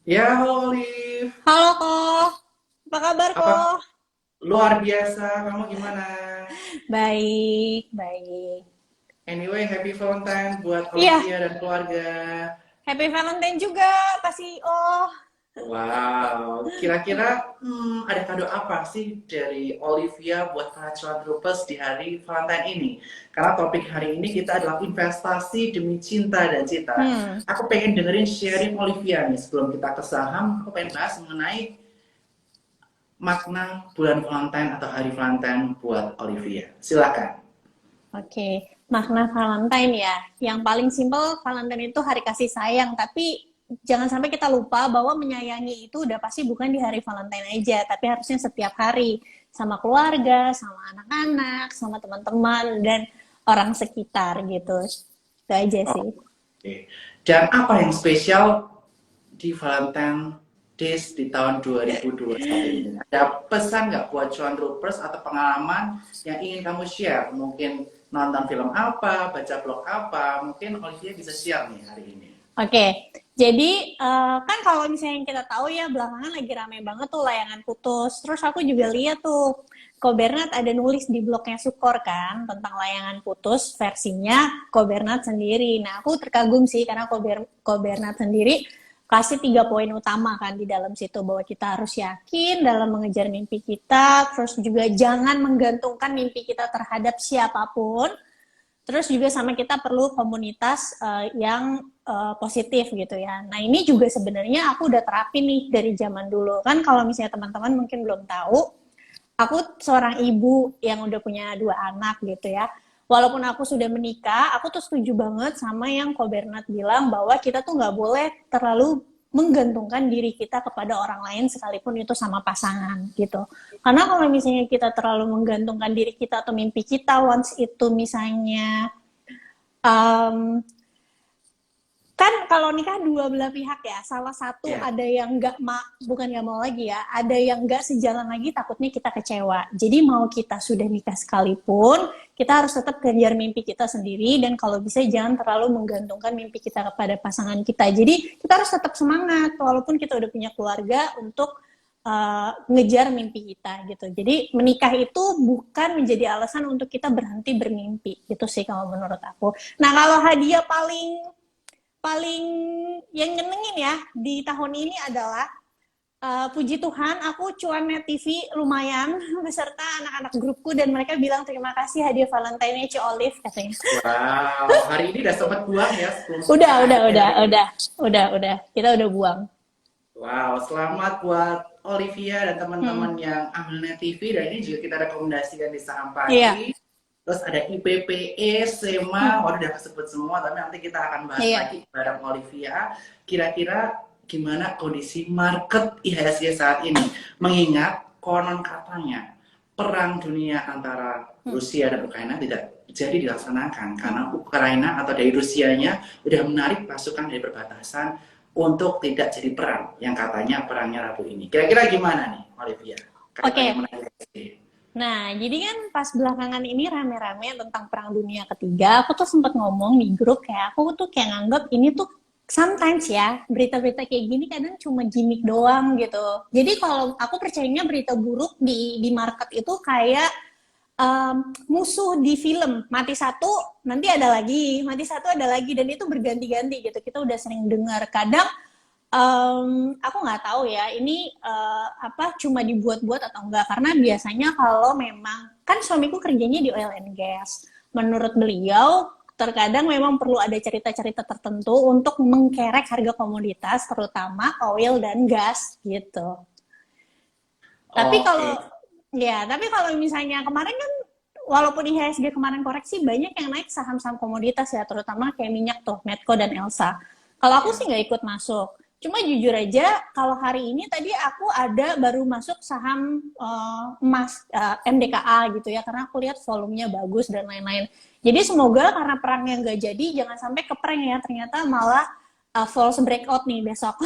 Ya, halo Olive. Halo Ko, apa kabar Ko? Apa luar biasa? Kamu gimana? Baik, baik. Anyway, happy Valentine buat Iya, Olivia dan keluarga. Happy Valentine juga, Pak CEO. Wow, kira-kira ada kado apa sih dari Olivia buat para troopers di hari Valentine ini? Karena topik hari ini kita adalah investasi demi cinta dan cita. Hmm, Aku pengen dengerin sharing Olivia nih sebelum kita ke saham. Aku pengen bahas mengenai makna bulan Valentine atau hari Valentine buat Olivia. Silakan. oke. Makna Valentine ya. Yang paling simpel, Valentine itu hari kasih sayang. Tapi jangan sampai kita lupa bahwa menyayangi itu udah pasti bukan di hari Valentine aja. Tapi harusnya setiap hari. Sama keluarga, sama anak-anak, sama teman-teman, dan orang sekitar gitu. Itu aja sih. Oke. Dan apa yang spesial di Valentine Days di tahun 2021 ini? Ada pesan nggak buat cuan troopers atau pengalaman yang ingin kamu share? Mungkin nonton film apa, baca blog apa, mungkin Olivia bisa share nih hari ini. Oke, jadi kan kalau misalnya kita tahu ya belakangan lagi rame banget tuh layangan putus. Terus aku juga lihat tuh Ko Bernat ada nulis di blognya Sukor kan tentang layangan putus versinya Ko Bernat sendiri. Nah aku terkagum sih karena Ko Bernat sendiri kasih 3 poin utama kan di dalam situ bahwa kita harus yakin dalam mengejar mimpi kita. Terus juga jangan menggantungkan mimpi kita terhadap siapapun. Terus juga sama kita perlu komunitas yang positif gitu ya. Nah ini juga sebenarnya aku udah terapin nih dari zaman dulu. Kan kalau misalnya teman-teman mungkin belum tahu, aku seorang ibu yang udah punya 2 anak gitu ya. Walaupun aku sudah menikah, aku tuh setuju banget sama yang Ko Bernat bilang bahwa kita tuh nggak boleh terlalu menggantungkan diri kita kepada orang lain sekalipun itu sama pasangan gitu. Karena kalau misalnya kita terlalu menggantungkan diri kita atau mimpi kita, once itu misalnya um, kan kalau nikah dua belah pihak ya, salah satu Ya, ada yang bukan nggak mau lagi ya, ada yang nggak sejalan lagi, takutnya kita kecewa. Jadi mau kita sudah nikah sekalipun, kita harus tetap kejar mimpi kita sendiri, dan kalau bisa jangan terlalu menggantungkan mimpi kita kepada pasangan kita. Jadi kita harus tetap semangat walaupun kita udah punya keluarga untuk ngejar mimpi kita gitu. Jadi menikah itu bukan menjadi alasan untuk kita berhenti bermimpi gitu sih kalau menurut aku. Nah kalau hadiah paling paling yang nyenengin ya di tahun ini adalah puji Tuhan aku cuan net TV lumayan beserta anak-anak grupku, dan mereka bilang terima kasih hadiah Valentine-nya Ci Olive katanya. wow. Hari ini udah sempat buang ya sebelum Udah, kita udah, akhiri udah, hari ini. udah, udah. Kita udah buang. Wow, selamat buat Olivia dan Hmm. teman-teman yang ambil TV dan ini juga kita rekomendasikan di saham Iya. pagi. Terus ada IPPE, SEMA, Hmm. udah disebut semua, tapi nanti kita akan bahas Iya. lagi bareng Olivia. Kira-kira gimana kondisi market IHSG saat ini? Mengingat konon katanya perang dunia antara Hmm. Rusia dan Ukraina tidak jadi dilaksanakan Hmm. karena Ukraina atau dari Rusianya udah menarik pasukan dari perbatasan untuk tidak jadi perang yang katanya perangnya Rabu ini. Kira-kira gimana nih, Olivia? Oke. Kaitannya menarik. Nah, jadi kan pas belakangan ini rame-rame tentang Perang Dunia Ketiga, aku tuh sempat ngomong di grup kayak aku tuh kayak nganggap ini tuh sometimes ya berita-berita kayak gini kadang cuma gimmick doang gitu. Jadi kalau aku percayanya berita buruk di market itu kayak musuh di film, mati satu nanti ada lagi, mati satu ada lagi, dan itu berganti-ganti gitu. Kita udah sering dengar. Kadang aku nggak tahu ya ini apa cuma dibuat-buat atau enggak, karena biasanya kalau memang kan suamiku kerjanya di oil and gas, menurut beliau terkadang memang perlu ada cerita-cerita tertentu untuk mengkerek harga komoditas terutama oil dan gas gitu. Tapi Oke. kalau tapi kalau misalnya kemarin kan walaupun IHSG kemarin koreksi, banyak yang naik saham-saham komoditas ya, terutama kayak minyak tuh, Medco dan Elsa. Kalau aku Ya. sih nggak ikut masuk. Cuma jujur aja, kalau hari ini tadi aku ada baru masuk saham emas MDKA gitu ya, karena aku lihat volumenya bagus dan lain-lain. Jadi semoga karena perangnya nggak jadi, jangan sampai keprank ya, ternyata malah false breakout nih besok.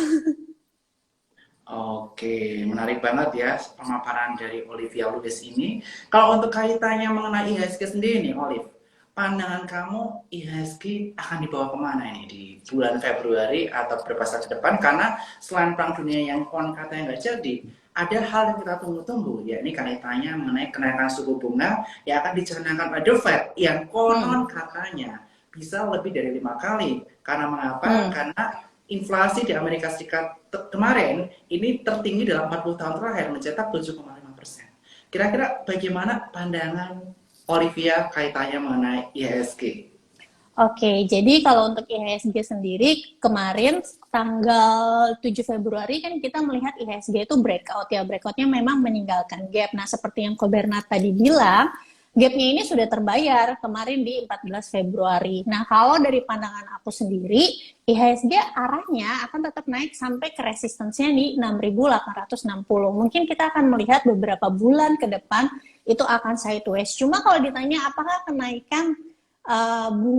Oke, menarik banget ya pemaparan dari Olivia Lubis ini. Kalau untuk kaitannya mengenai IHSG sendiri nih, Olive, pandangan kamu IHSG akan dibawa kemana ini di bulan Februari atau beberapa saat ke depan? Karena selain perang dunia yang konon katanya nggak jadi, ada hal yang kita tunggu-tunggu, yakni kaitannya mengenai kenaikan suku bunga yang akan dicanangkan oleh The Fed yang konon katanya bisa lebih dari 5 kali. Karena mengapa? Karena inflasi di Amerika Serikat kemarin ini tertinggi dalam 40 tahun terakhir, mencetak 7,5%. Kira-kira bagaimana pandangan Olivia kaitannya mengenai IHSG? Oke, jadi kalau untuk IHSG sendiri, kemarin tanggal 7 Februari kan kita melihat IHSG itu breakout ya. Breakoutnya memang meninggalkan gap. Nah, seperti yang Ko Bernard tadi bilang, gapnya ini sudah terbayar kemarin di 14 Februari. Nah, kalau dari pandangan aku sendiri, IHSG arahnya akan tetap naik sampai ke resistensinya di 6.860. Mungkin kita akan melihat beberapa bulan ke depan itu akan sideways. Cuma kalau ditanya apakah kenaikan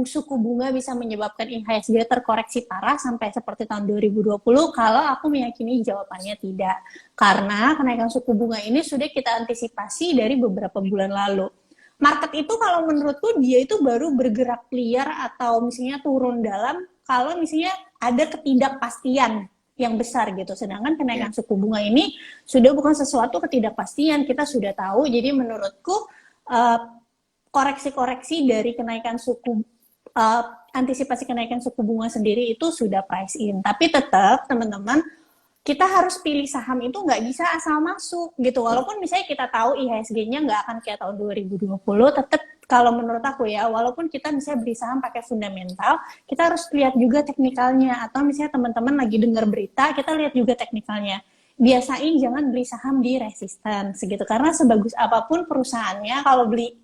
suku bunga bisa menyebabkan IHSG terkoreksi parah sampai seperti tahun 2020, kalau aku meyakini jawabannya tidak. Karena kenaikan suku bunga ini sudah kita antisipasi dari beberapa bulan lalu. Market itu kalau menurutku dia itu baru bergerak liar atau misalnya turun dalam kalau misalnya ada ketidakpastian yang besar gitu. Sedangkan kenaikan suku bunga ini sudah bukan sesuatu ketidakpastian, kita sudah tahu. Jadi menurutku koreksi-koreksi dari kenaikan antisipasi kenaikan suku bunga sendiri itu sudah price in. Tapi tetap teman-teman, kita harus pilih saham itu nggak bisa asal masuk gitu. Walaupun misalnya kita tahu IHSG-nya nggak akan kayak tahun 2020, tetap kalau menurut aku ya, walaupun kita misalnya beli saham pakai fundamental, kita harus lihat juga teknikalnya. Atau misalnya teman-teman lagi dengar berita, kita lihat juga teknikalnya. Biasain jangan beli saham di resisten segitu, karena sebagus apapun perusahaannya,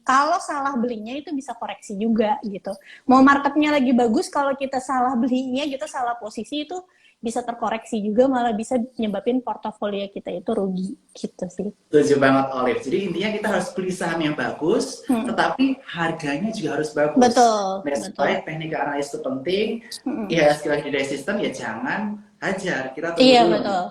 kalau salah belinya itu bisa koreksi juga gitu. Mau marketnya lagi bagus, kalau kita salah belinya gitu, salah posisi itu bisa terkoreksi juga, malah bisa nyebabin portofolio kita itu rugi gitu sih. Setuju banget Olive. Jadi intinya kita harus beli saham yang bagus, tetapi harganya juga harus bagus. Betul. That's why teknik analis itu penting. IHSG lagi di resisten, ya jangan hajar. Kita tunggu dulu. Betul.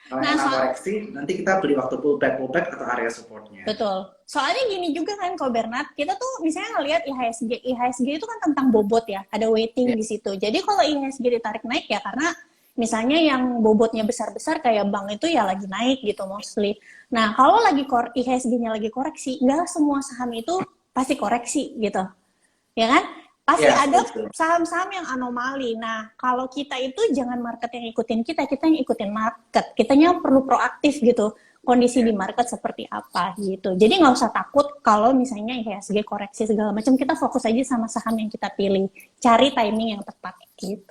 Kalau yang koreksi, nanti kita beli waktu pullback atau area supportnya. Betul. Soalnya gini juga kan, Ko Bernard, kita tuh misalnya ngelihat IHSG itu kan tentang bobot ya, ada weighting di situ. Jadi kalau IHSG ditarik naik ya karena misalnya yang bobotnya besar-besar kayak bank itu ya lagi naik gitu mostly. Nah, kalau lagi IHSG-nya lagi koreksi, nggak semua saham itu pasti koreksi gitu. Ya kan? Pasti ada saham-saham yang anomali. Nah, kalau kita itu jangan market yang ikutin kita yang ikutin market. Kitanya perlu proaktif gitu. Kondisi di market seperti apa gitu. Jadi nggak usah takut kalau misalnya IHSG koreksi segala macam. Kita fokus aja sama saham yang kita pilih. Cari timing yang tepat gitu.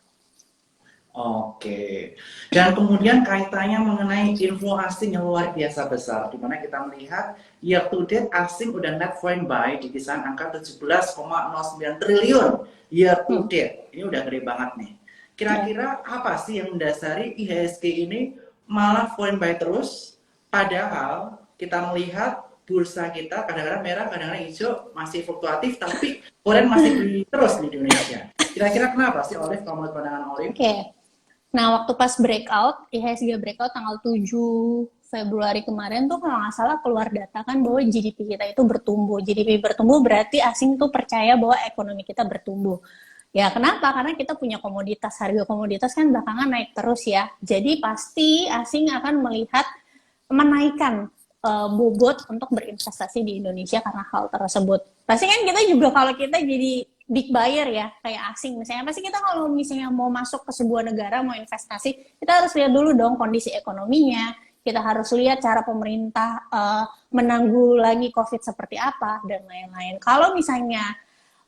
Oke. Dan kemudian kaitannya mengenai inflow asing yang luar biasa besar, di mana kita melihat year to date asing udah net foreign buy di kisaran angka 17,09 triliun year to date. Ini udah gede banget nih. Kira-kira apa sih yang mendasari IHSG ini malah foreign buy terus, padahal kita melihat bursa kita kadang-kadang merah, kadang-kadang hijau, masih fluktuatif, tapi foreign masih beli terus di Indonesia. Kira-kira kenapa sih Olive, kalau menurut pandangan Olive? Nah, waktu pas breakout, IHSG breakout tanggal 7 Februari kemarin tuh kalau nggak salah keluar data kan bahwa GDP kita itu bertumbuh. GDP bertumbuh berarti asing tuh percaya bahwa ekonomi kita bertumbuh. Ya, kenapa? Karena kita punya komoditas. Harga komoditas kan belakangan naik terus ya. Jadi pasti asing akan melihat menaikkan bobot untuk berinvestasi di Indonesia karena hal tersebut. Pasti kan kita juga kalau kita jadi big buyer ya, kayak asing misalnya, pasti kita kalau misalnya mau masuk ke sebuah negara, mau investasi, kita harus lihat dulu dong kondisi ekonominya, kita harus lihat cara pemerintah menanggulangi COVID seperti apa, dan lain-lain. Kalau misalnya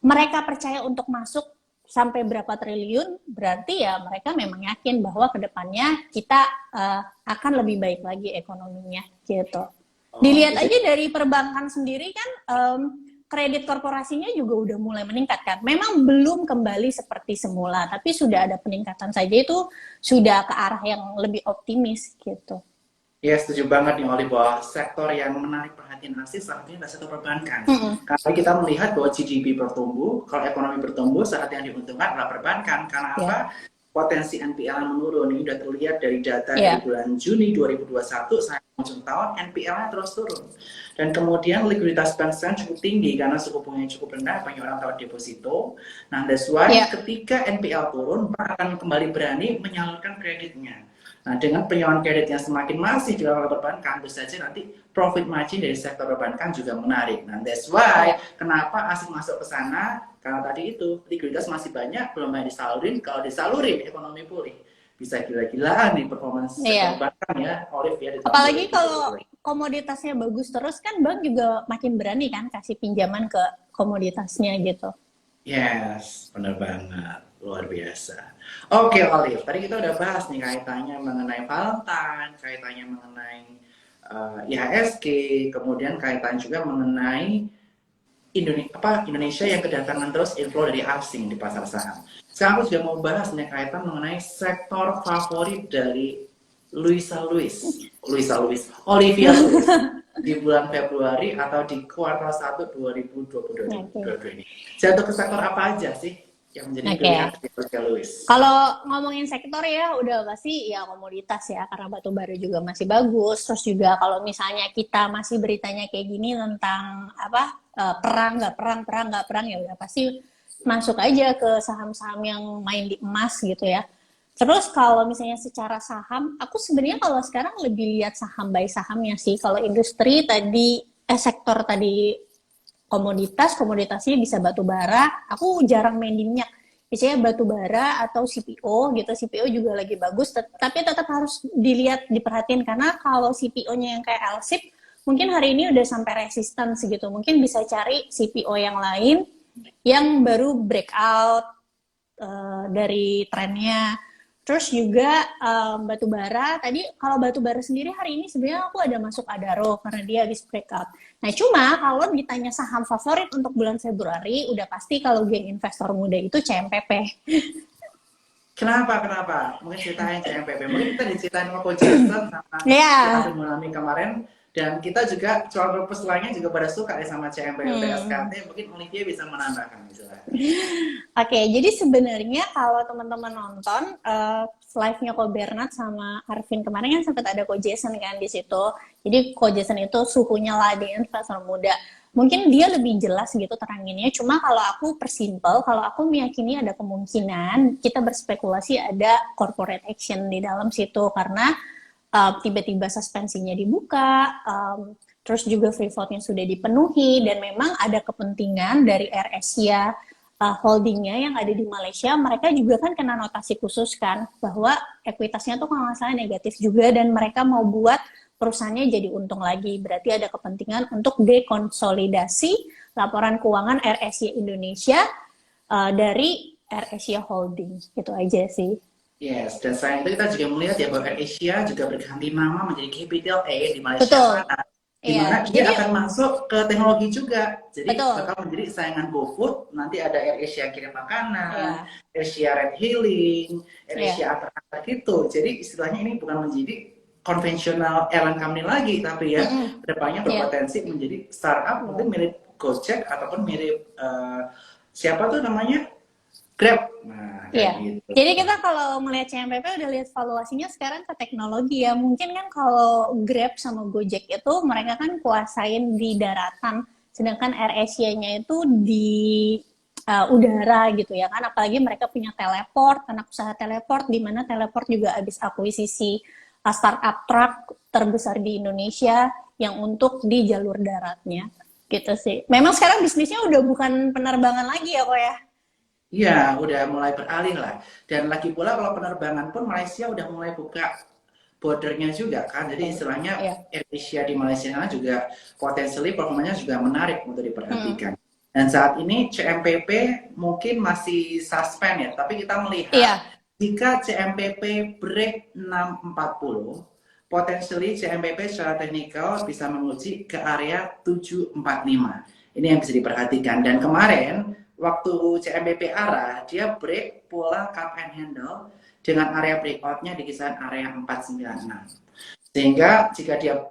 mereka percaya untuk masuk sampai berapa triliun, berarti ya mereka memang yakin bahwa kedepannya kita akan lebih baik lagi ekonominya, gitu. Dilihat aja dari perbankan sendiri kan, kredit korporasinya juga udah mulai meningkat kan. Memang belum kembali seperti semula, tapi sudah ada peningkatan saja, itu sudah ke arah yang lebih optimis gitu. Ya, setuju banget nih Oli, bahwa sektor yang menarik perhatian asing saat ini adalah sektor perbankan. Karena kita melihat bahwa GDP bertumbuh, kalau ekonomi bertumbuh, saat yang diuntungkan adalah perbankan. Karena apa? potensi NPL yang menurun. Ini sudah terlihat dari data dari bulan Juni 2021 sampai ujung tahun NPL-nya terus turun. Dan kemudian likuiditas bank sekarang cukup tinggi karena suku bunganya cukup rendah, banyak orang taruh deposito. Nah, that's why ketika NPL turun, bank akan kembali berani menyalurkan kreditnya. Nah, dengan penyaluran kredit yang semakin masif di level perbankan, tentu saja nanti profit margin dari sektor perbankan juga menarik. Nah, that's why kenapa asing masuk ke sana, karena tadi itu likuiditas masih banyak, belum banyak disalurin. Kalau disalurin, ekonomi pulih. Bisa gila-gilaan nih performance sektor perbankan ya, Olive ya. Apalagi kalau komoditasnya bagus terus kan bank juga makin berani kan kasih pinjaman ke komoditasnya gitu. Yes, benar banget. Luar biasa. Oke, Olive. Tadi kita udah bahas nih kaitannya mengenai Valentine, kaitannya mengenai IHSG, kemudian kaitan juga mengenai Indonesia yang kedatangan terus inflow dari asing di pasar saham. Sekarang aku juga mau bahas nih kaitan mengenai sektor favorit dari Olivia Lewis di bulan Februari atau di kuartal 1 2022 ini. Jatuh ke sektor apa aja sih yang menjadi pilihan Olivia Lewis? Kalau ngomongin sektor ya udah pasti ya komoditas ya, karena batu bara juga masih bagus. Terus juga kalau misalnya kita masih beritanya kayak gini tentang apa perang nggak perang ya udah pasti masuk aja ke saham-saham yang main di emas gitu ya. Terus kalau misalnya secara saham, aku sebenarnya kalau sekarang lebih lihat saham by sahamnya sih. Kalau industri tadi, sektor tadi komoditasnya bisa batu bara, aku jarang main di minyak. Biasanya batu bara atau CPO gitu, CPO juga lagi bagus, tapi tetap harus dilihat, diperhatiin. Karena kalau CPO-nya yang kayak LSIP, mungkin hari ini udah sampai resistance gitu. Mungkin bisa cari CPO yang lain, yang baru breakout dari trennya. Terus juga batu bara, tadi kalau batu bara sendiri hari ini sebenarnya aku ada masuk Adaro karena dia habis breakout. Nah cuma kalau ditanya saham favorit untuk bulan Februari, udah pasti kalau geng investor muda itu CMPP. Kenapa? Mungkin ceritain CMPP. Mungkin kita diceritain sama Coach Jason sama kita mengalami kemarin. Dan kita juga cuan purpose lainnya juga pada suka ya sama CMPP SKT. Mungkin Olivia bisa menambahkan misalnya. Oke, jadi sebenarnya kalau teman-teman nonton live-nya Ko Bernard sama Arvin kemarin kan sempat ada Ko Jason kan di situ. Jadi Ko Jason itu suhunya lah di investor muda. Mungkin dia lebih jelas gitu teranginnya. Cuma kalau aku persimpel, kalau aku meyakini ada kemungkinan kita berspekulasi ada corporate action di dalam situ karena tiba-tiba suspensinya dibuka, terus juga free float-nya sudah dipenuhi, dan memang ada kepentingan dari AirAsia holdingnya yang ada di Malaysia, mereka juga kan kena notasi khusus kan, bahwa ekuitasnya tuh kalau nggak salah negatif juga, dan mereka mau buat perusahaannya jadi untung lagi, berarti ada kepentingan untuk dekonsolidasi laporan keuangan AirAsia Indonesia dari AirAsia Holding, gitu aja sih. Yes, dan selain itu kita juga melihat ya bahwa AirAsia juga berganti nama menjadi Capital A di Malaysia sana. Di mana dia akan masuk ke teknologi juga. Jadi bakal menjadi saingan GoFood, nanti ada AirAsia kirim makanan, AirAsia Red Healing, AirAsia antar gitu. Jadi istilahnya ini bukan menjadi konvensional airline company lagi, tapi ya kedepannya berpotensi menjadi startup mungkin mirip Gojek ataupun mirip siapa tuh namanya? Grab. Nah, gitu. Jadi kita kalau melihat CMPP udah lihat valuasinya sekarang ke teknologi ya. Mungkin kan kalau Grab sama Gojek itu mereka kan kuasain di daratan, sedangkan AirAsia-nya itu di udara gitu ya kan. Apalagi mereka punya teleport, anak usaha teleport, di mana teleport juga habis akuisisi startup truck terbesar di Indonesia yang untuk di jalur daratnya. Gitu sih. Memang sekarang bisnisnya udah bukan penerbangan lagi ya kok ya. Iya, udah mulai beralih lah. Dan lagi pula kalau penerbangan pun Malaysia udah mulai buka bordernya juga kan. Jadi istilahnya AirAsia di Malaysia juga potensially performanya juga menarik untuk diperhatikan. Dan saat ini CMPP mungkin masih suspend ya, tapi kita melihat jika CMPP break 640, potentially CMPP secara teknikal bisa menguji ke area 745. Ini yang bisa diperhatikan. Dan kemarin waktu CMPP arah, dia break pola cup and handle dengan area breakoutnya di kisaran area 496. Sehingga jika dia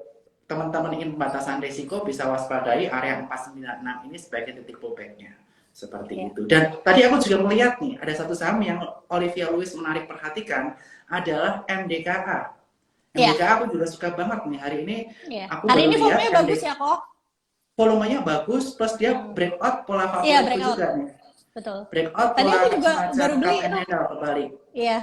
teman-teman ingin pembatasan risiko bisa waspadai area 496 ini sebagai titik pullback-nya. Seperti Iya. itu. Dan tadi aku juga melihat nih, ada satu saham yang Olivia Lewis menarik perhatikan adalah MDKA. Iya. MDKA aku juga suka banget nih. Hari ini Iya. aku Hari baru ini lihat volumenya bagus ya kok. volumenya bagus, plus dia breakout pola Iya, favoritku breakout. juga nih. Betul. Breakout Tadi pola aku juga semacam baru beli cup and tuh. handle kebalik. Iya.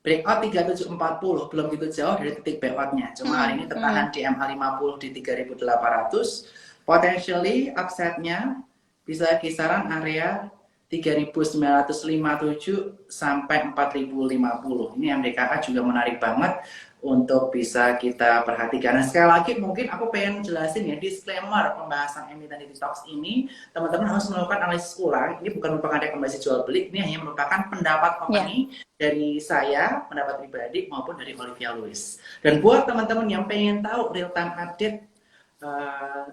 Breakout 3740, belum gitu jauh dari titik breakoutnya. Cuma hari ini tertahan di MA50 di 3800. Potentially upside-nya bisa kisaran area 3957 sampai 4050. Ini MDKA juga menarik banget untuk bisa kita perhatikan. Nah, sekali lagi mungkin aku pengen jelasin ya, disclaimer pembahasan Emitenity Talks ini, teman-teman harus melakukan analisis ulang. Ini bukan merupakan rekomendasi jual beli, ini hanya merupakan pendapat opini dari saya, pendapat pribadi maupun dari Olivia Lewis. Dan buat teman-teman yang pengen tahu real time update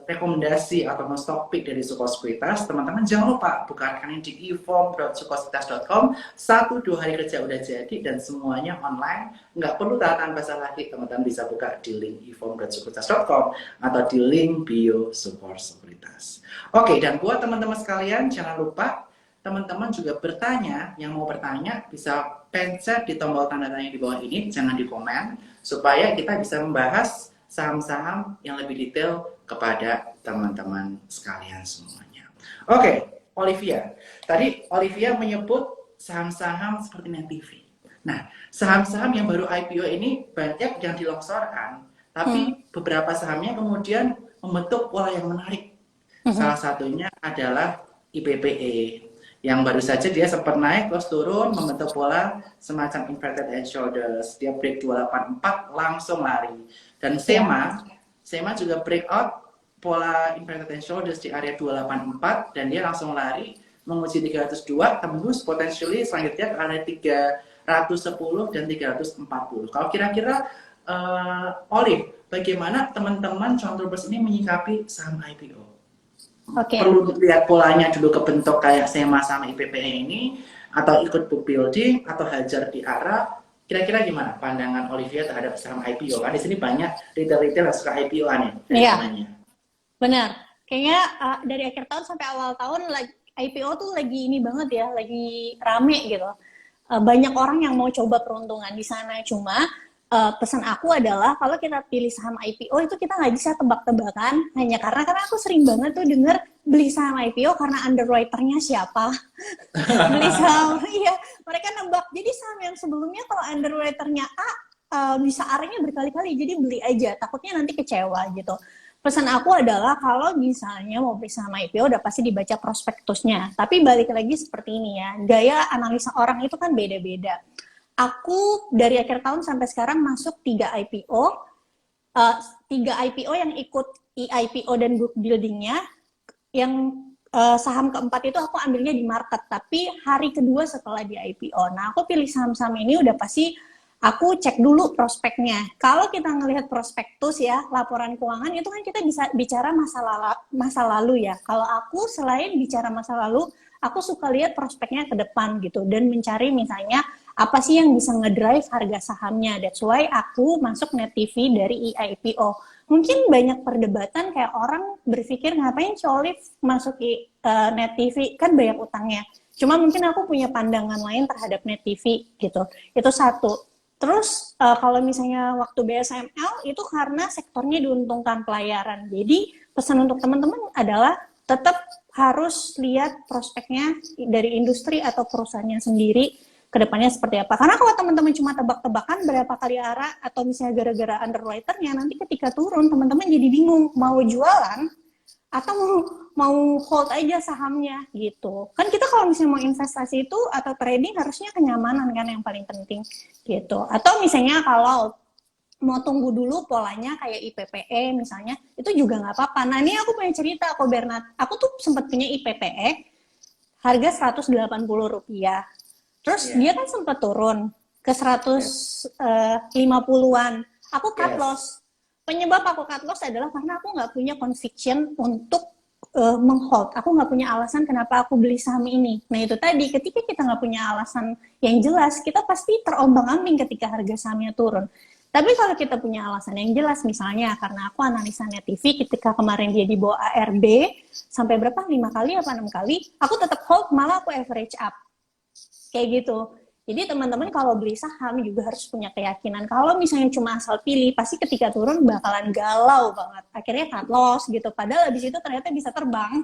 rekomendasi atau stock pick dari Suko Sekuritas, teman-teman jangan lupa buka rekening di eform.sukosekuritas.com. 1-2 hari kerja udah jadi dan semuanya online, nggak perlu tanda bahasa lagi. Teman-teman bisa buka di link eform.sukosekuritas.com atau di link bio Suko Sekuritas. Oke, dan buat teman-teman sekalian jangan lupa teman-teman juga bertanya, yang mau bertanya bisa pencet di tombol tanda tanya di bawah ini, jangan di komen, supaya kita bisa membahas saham-saham yang lebih detail kepada teman-teman sekalian semuanya. Oke, Olivia. Tadi Olivia menyebut saham-saham seperti NetTV. Nah, saham-saham yang baru IPO ini banyak yang dilongsorkan, tapi beberapa sahamnya kemudian membentuk pola yang menarik. Salah satunya adalah IPPE, yang baru saja dia sempat naik terus turun membentuk pola semacam inverted head shoulders. Dia break 284 langsung lari. Dan SEMA juga breakout pola inverted head shoulders di area 284 dan dia langsung lari menguji 302, tembus potentially selanjutnya ke area 310 dan 340. Kalau kira-kira Olive, bagaimana teman-teman Controbers ini menyikapi saham IPO? Perlu lihat polanya dulu kebentuk kayak SEMA sama IPPE ini, atau ikut book building, atau hajar di arah. Kira-kira gimana pandangan Olivia terhadap saham IPO? Kan di sini banyak retail-retail yang suka IPO-an ya. Iya, benar. Kayaknya dari akhir tahun sampai awal tahun IPO tuh lagi ini banget ya, lagi rame gitu. Banyak orang yang mau coba peruntungan di sana. Cuma pesan aku adalah kalau kita pilih saham IPO itu kita nggak bisa tebak-tebakan hanya karena aku sering banget tuh denger beli saham IPO karena underwriter-nya siapa. Beli saham, iya, mereka nebak. Jadi saham yang sebelumnya kalau underwriter-nya A bisa A-nya berkali-kali, jadi beli aja, takutnya nanti kecewa gitu. Pesan aku adalah kalau misalnya mau beli saham IPO udah pasti dibaca prospektusnya. Tapi balik lagi seperti ini ya, gaya analisa orang itu kan beda-beda. Aku dari akhir tahun sampai sekarang masuk 3 IPO, 3 IPO yang ikut IPO dan book buildingnya, yang saham keempat itu aku ambilnya di market, tapi hari kedua setelah di IPO. Nah, aku pilih saham-saham ini udah pasti aku cek dulu prospeknya. Kalau kita ngelihat prospektus ya, laporan keuangan itu kan kita bisa bicara masa lalu ya. Kalau aku selain bicara masa lalu, aku suka lihat prospeknya ke depan gitu dan mencari misalnya apa sih yang bisa ngedrive harga sahamnya. That's why aku masuk NetTV dari IPO. Mungkin banyak perdebatan kayak orang berpikir ngapain Olive masuk NetTV, kan banyak utangnya. Cuma mungkin aku punya pandangan lain terhadap NetTV gitu. Itu satu. Terus kalau misalnya waktu BSML itu karena sektornya diuntungkan pelayaran. Jadi pesan untuk teman-teman adalah tetap harus lihat prospeknya dari industri atau perusahaannya sendiri kedepannya seperti apa. Karena kalau teman-teman cuma tebak-tebakan berapa kali arah atau misalnya gara-gara underwriternya, nanti ketika turun teman-teman jadi bingung mau jualan atau mau hold aja sahamnya gitu. Kan kita kalau misalnya mau investasi itu atau trading harusnya kenyamanan kan yang paling penting gitu. Atau misalnya kalau mau tunggu dulu polanya kayak IPPE misalnya, itu juga nggak apa-apa. Nah ini aku punya cerita kok Bernard. Aku tuh sempat punya IPPE harga Rp180. Terus dia kan sempat turun ke 150-an. Aku cut loss. Penyebab aku cut loss adalah karena aku nggak punya conviction untuk menghold. Aku nggak punya alasan kenapa aku beli saham ini. Nah itu tadi, ketika kita nggak punya alasan yang jelas, kita pasti terombang-ambing ketika harga sahamnya turun. Tapi kalau kita punya alasan yang jelas, misalnya karena aku analisa Net TV ketika kemarin dia dibawa ARB sampai berapa, 5 kali apa 6 kali, aku tetap hold, malah aku average up. Kayak gitu. Jadi teman-teman kalau beli saham juga harus punya keyakinan. Kalau misalnya cuma asal pilih, pasti ketika turun bakalan galau banget. Akhirnya cut loss gitu. Padahal habis itu ternyata bisa terbang.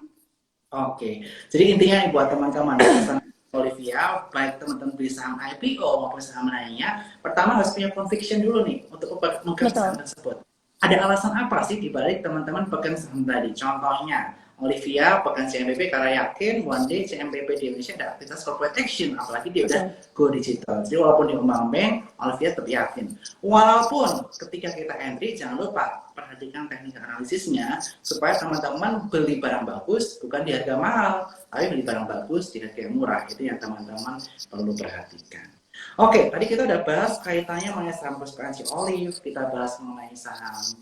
Oke, jadi intinya buat teman-teman, pesan Olivia, baik teman-teman beli saham IPO maupun saham lainnya, pertama harus punya conviction dulu nih untuk memegang saham tersebut. Ada alasan apa sih dibalik teman-teman pegang saham tadi? Contohnya, Olivia pegang CMPP karena yakin one day CMPP di Indonesia ada aktivitas corporate action, apalagi dia udah go digital. Jadi walaupun di bank, Olivia tetap yakin. Walaupun ketika kita entry, jangan lupa perhatikan teknik analisisnya supaya teman-teman beli barang bagus bukan di harga mahal, tapi beli barang bagus di harga yang murah. Itu yang teman-teman perlu perhatikan. Oke, tadi kita udah bahas kaitannya mengenai saham kesukaan si Olive, kita bahas mengenai saham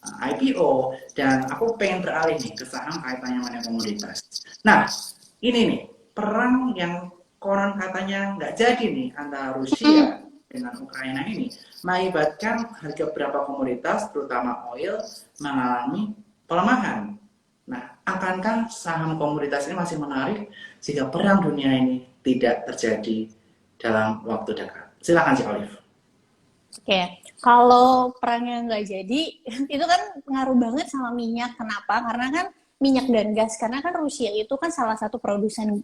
IPO, dan aku pengen beralih nih ke saham kaitannya mengenai komoditas. Nah, ini nih, perang yang konon katanya nggak jadi nih antara Rusia dengan Ukraina ini mengakibatkan harga beberapa komoditas, terutama oil, mengalami pelemahan. Nah, akankah saham komoditas ini masih menarik jika perang dunia ini tidak terjadi dalam waktu dekat? Silakan si Olive. Oke, kalau perangnya nggak jadi, itu kan pengaruh banget sama minyak. Kenapa? Karena kan minyak dan gas. Karena kan Rusia itu kan salah satu produsen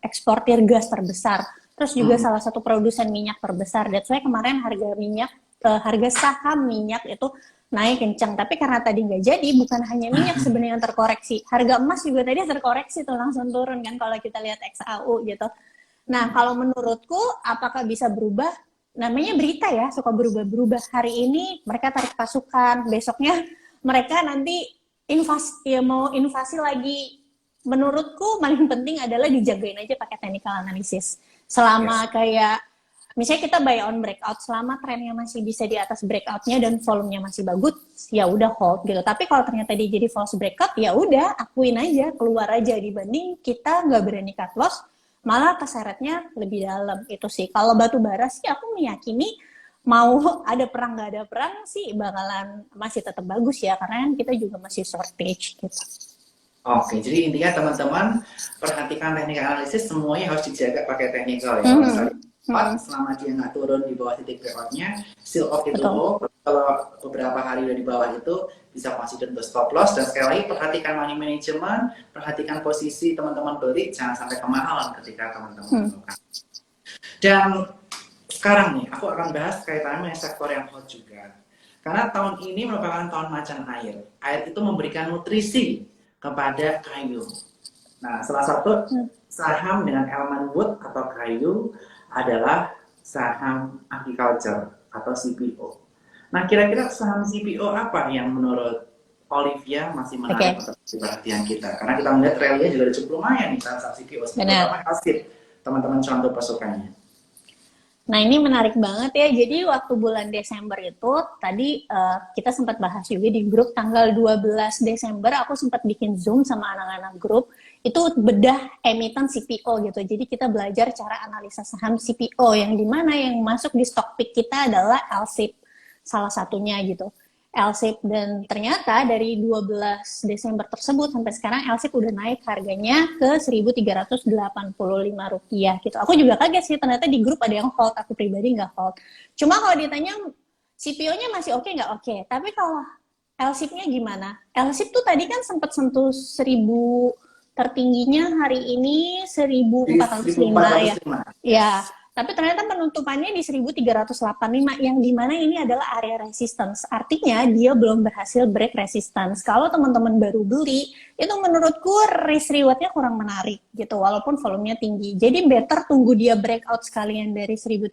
eksportir gas terbesar. Terus juga salah satu produsen minyak terbesar. That's why kemarin harga minyak, harga saham minyak itu naik kencang. Tapi karena tadi nggak jadi, bukan hanya minyak sebenarnya yang terkoreksi. Harga emas juga tadi terkoreksi tuh langsung turun kan kalau kita lihat XAU gitu. Nah, kalau menurutku apakah bisa berubah? Namanya berita ya, suka berubah-berubah. Hari ini mereka tarik pasukan, besoknya mereka nanti mau invasi lagi. Menurutku paling penting adalah dijagain aja pakai technical analysis. Selama kayak misalnya kita buy on breakout, selama trennya masih bisa di atas breakoutnya dan volumenya masih bagus, ya udah hold gitu. Tapi kalau ternyata dia jadi false breakout, ya udah akuin aja, keluar aja, dibanding kita nggak berani cut loss, malah keseretnya lebih dalam. Itu sih. Kalau batu bara sih aku meyakini mau ada perang nggak ada perang sih bakalan masih tetap bagus ya, karena kan kita juga masih shortage gitu. Oke, jadi intinya teman-teman perhatikan teknik analisis, semuanya harus dijaga pakai teknikal ya. Misalnya selama dia nggak turun di bawah titik breakoutnya, still off itu low. Kalau beberapa hari udah di bawah itu bisa consider untuk stop loss. Dan sekali lagi perhatikan money management, perhatikan posisi teman-teman beli, jangan sampai kemahalan ketika teman-teman melakukan. Dan sekarang nih, aku akan bahas kaitannya dengan sektor yang hot juga. Karena tahun ini merupakan tahun macan air. Air itu memberikan nutrisi kepada kayu. Nah, salah satu saham dengan elemen wood atau kayu adalah saham agriculture atau CPO. Nah, kira-kira saham CPO apa yang menurut Olivia masih menarik untuk perhatian kita? Karena kita melihat rally-nya juga cukup lumayan nih saham CPO. Terutama hasil teman-teman contoh pasukannya. Nah, ini menarik banget ya. Jadi waktu bulan Desember itu tadi kita sempat bahas juga di grup, tanggal 12 Desember aku sempat bikin Zoom sama anak-anak grup. Itu bedah emiten CPO gitu. Jadi kita belajar cara analisa saham CPO yang dimana yang masuk di stock pick kita adalah LSIP salah satunya gitu. LSIP, dan ternyata dari 12 Desember tersebut sampai sekarang LSIP udah naik harganya ke Rp1.385 gitu. Aku juga kaget sih, ternyata di grup ada yang hold, aku pribadi nggak hold. Cuma kalau ditanya CPO-nya masih oke nggak oke, tapi kalau LSIP-nya gimana? LSIP tuh tadi kan sempat sentuh 1.000, tertingginya hari ini 1.405 ya. Ya. Tapi ternyata penutupannya di 1.385, yang dimana ini adalah area resistance. Artinya dia belum berhasil break resistance. Kalau teman-teman baru beli, itu menurutku risk reward-nya kurang menarik gitu, walaupun volumenya tinggi. Jadi better tunggu dia breakout sekalian dari 1.385,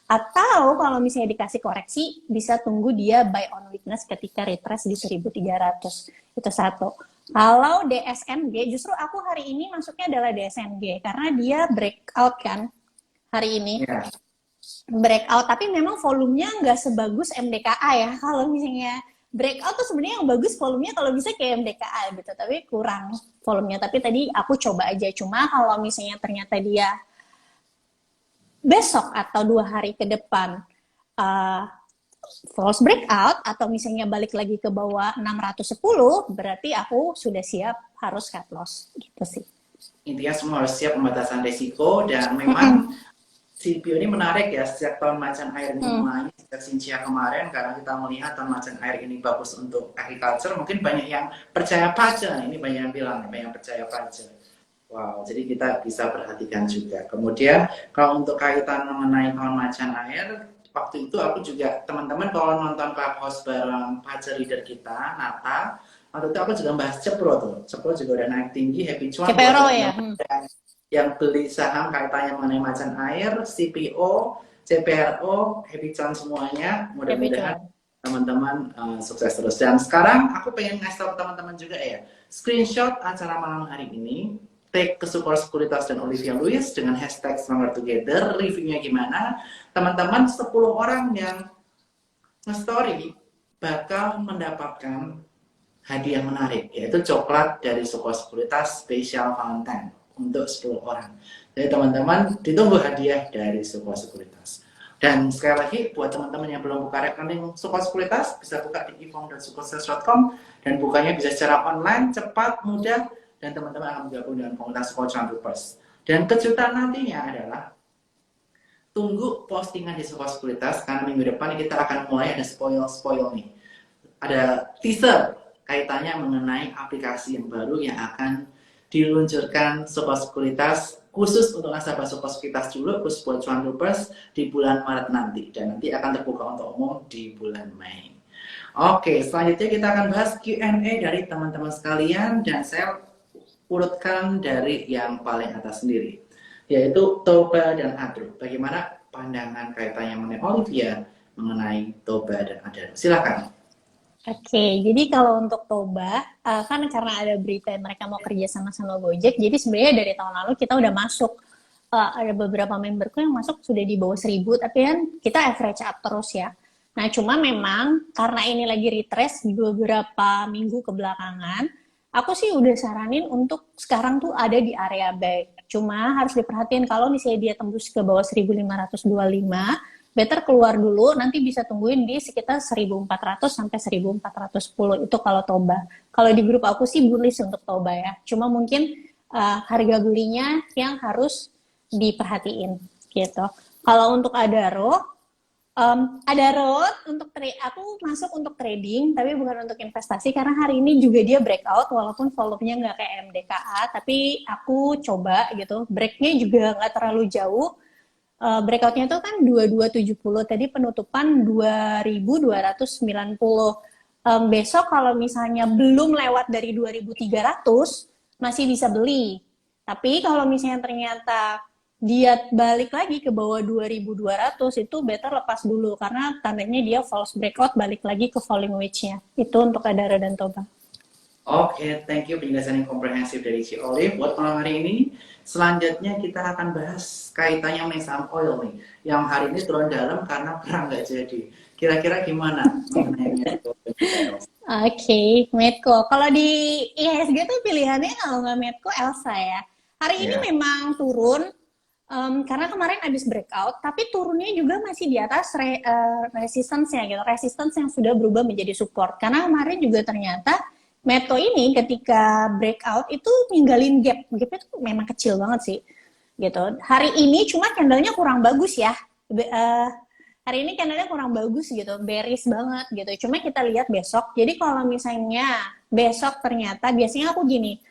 atau kalau misalnya dikasih koreksi, bisa tunggu dia buy on weakness ketika retrace di 1.300. Itu satu. Kalau DSMG, justru aku hari ini masuknya adalah DSMG karena dia breakout kan hari ini. Breakout, tapi memang volumenya nggak sebagus MDKA ya. Kalau misalnya breakout tuh sebenarnya yang bagus volumenya kalau bisa kayak MDKA gitu, tapi kurang volumenya. Tapi tadi aku coba aja, cuma kalau misalnya ternyata dia besok atau 2 hari ke depan uh, false breakout atau misalnya balik lagi ke bawah 610, berarti aku sudah siap harus cut loss gitu sih. Intinya semua harus siap pembatasan risiko, dan memang CPO ini menarik ya, sejak tahun macan air ini mulai, sejak Xinjia kemarin, karena kita melihat tahun macan air ini bagus untuk agriculture. Mungkin banyak yang percaya pajak, ini banyak yang bilang, banyak yang percaya pajak. Wow, jadi kita bisa perhatikan juga. Kemudian kalau untuk kaitan mengenai tahun macan air, waktu itu aku juga, teman-teman kalau nonton Clubhouse bareng pacar leader kita, Nata, waktu itu aku juga bahas Cepro tuh. Cepro juga udah naik tinggi, happy cuan. Cepro ya. Yang beli saham kaitannya mengenai macan air, CPO, CPRO, happy cuan semuanya. Mudah-mudahan teman-teman sukses terus. Dan sekarang aku pengen ngasih tahu teman-teman juga ya, screenshot acara malam hari ini, tag ke Sukor Sekuritas dan Olivia Lewis dengan hashtag Stronger Together, reviewnya gimana. Teman-teman 10 orang yang nge-story bakal mendapatkan hadiah menarik, yaitu coklat dari Sukor Sekuritas Special Valentine untuk 10 orang. Jadi teman-teman ditunggu hadiah dari Sukor Sekuritas. Dan sekali lagi buat teman-teman yang belum buka rekening Sukor Sekuritas, bisa buka di e-form.sukorsales.com, dan bukanya bisa secara online, cepat, mudah, dan teman-teman akan bergabung dengan komunitas Sukor Troopers. Dan kejutan nantinya adalah tunggu postingan di Sukor Sekuritas, karena minggu depan kita akan mulai ada spoil nih. Ada teaser kaitannya mengenai aplikasi yang baru yang akan diluncurkan Sukor Sekuritas khusus untuk nasabah Sukor Sekuritas dulu, khusus buat cuan troopers di bulan Maret nanti, dan nanti akan terbuka untuk umum di bulan Mei. Oke, selanjutnya kita akan bahas Q&A dari teman-teman sekalian, dan saya urutkan dari yang paling atas sendiri, yaitu Toba dan Adro. Bagaimana pandangan kaitannya mengenai Olivia mengenai Toba dan Adro? Silakan. Oke, jadi kalau untuk Toba, kan karena ada berita mereka mau kerja sama Gojek, jadi sebenarnya dari tahun lalu kita udah masuk, ada beberapa memberku yang masuk sudah di bawah 1.000, tapi kan kita average up terus ya. Nah, cuma memang karena ini lagi retrace di beberapa minggu kebelakangan, aku sih udah saranin untuk sekarang tuh ada di area buy. Cuma harus diperhatiin kalau misalnya dia tembus ke bawah 1.525, better keluar dulu, nanti bisa tungguin di sekitar 1.400 sampai 1.410 itu kalau Toba. Kalau di grup aku sih bullish untuk Toba ya. Cuma mungkin harga belinya yang harus diperhatiin gitu. Kalau untuk Adaro untuk aku masuk untuk trading, tapi bukan untuk investasi karena hari ini juga dia breakout walaupun volumenya nggak kayak MDKA, tapi aku coba gitu. Breaknya juga nggak terlalu jauh. Breakoutnya itu kan 2270, tadi penutupan 2290. Besok kalau misalnya belum lewat dari 2300 masih bisa beli, tapi kalau misalnya ternyata dia balik lagi ke bawah 2200 itu better lepas dulu karena tandanya dia false breakout balik lagi ke falling wedge-nya. Itu untuk Adaro dan Toba. Oke, thank you penjelasan yang komprehensif dari Ci Olive buat malam hari ini. Selanjutnya kita akan bahas kaitannya dengan saham oil nih, yang hari ini turun dalam karena perang nggak jadi. Kira-kira gimana? Oke, Medco. Kalau di IHSG tuh pilihannya kalau nggak Medco, Elsa ya. Hari ini memang turun karena kemarin habis breakout, tapi turunnya juga masih di atas resistance-nya gitu. Resistance yang sudah berubah menjadi support. Karena kemarin juga ternyata Medco ini ketika breakout itu ninggalin gapnya tuh memang kecil banget sih, gitu. Hari ini cuma candlenya kurang bagus ya, hari ini candlenya kurang bagus gitu, bearish banget gitu. Cuma kita lihat besok. Jadi kalau misalnya besok ternyata biasanya aku gini,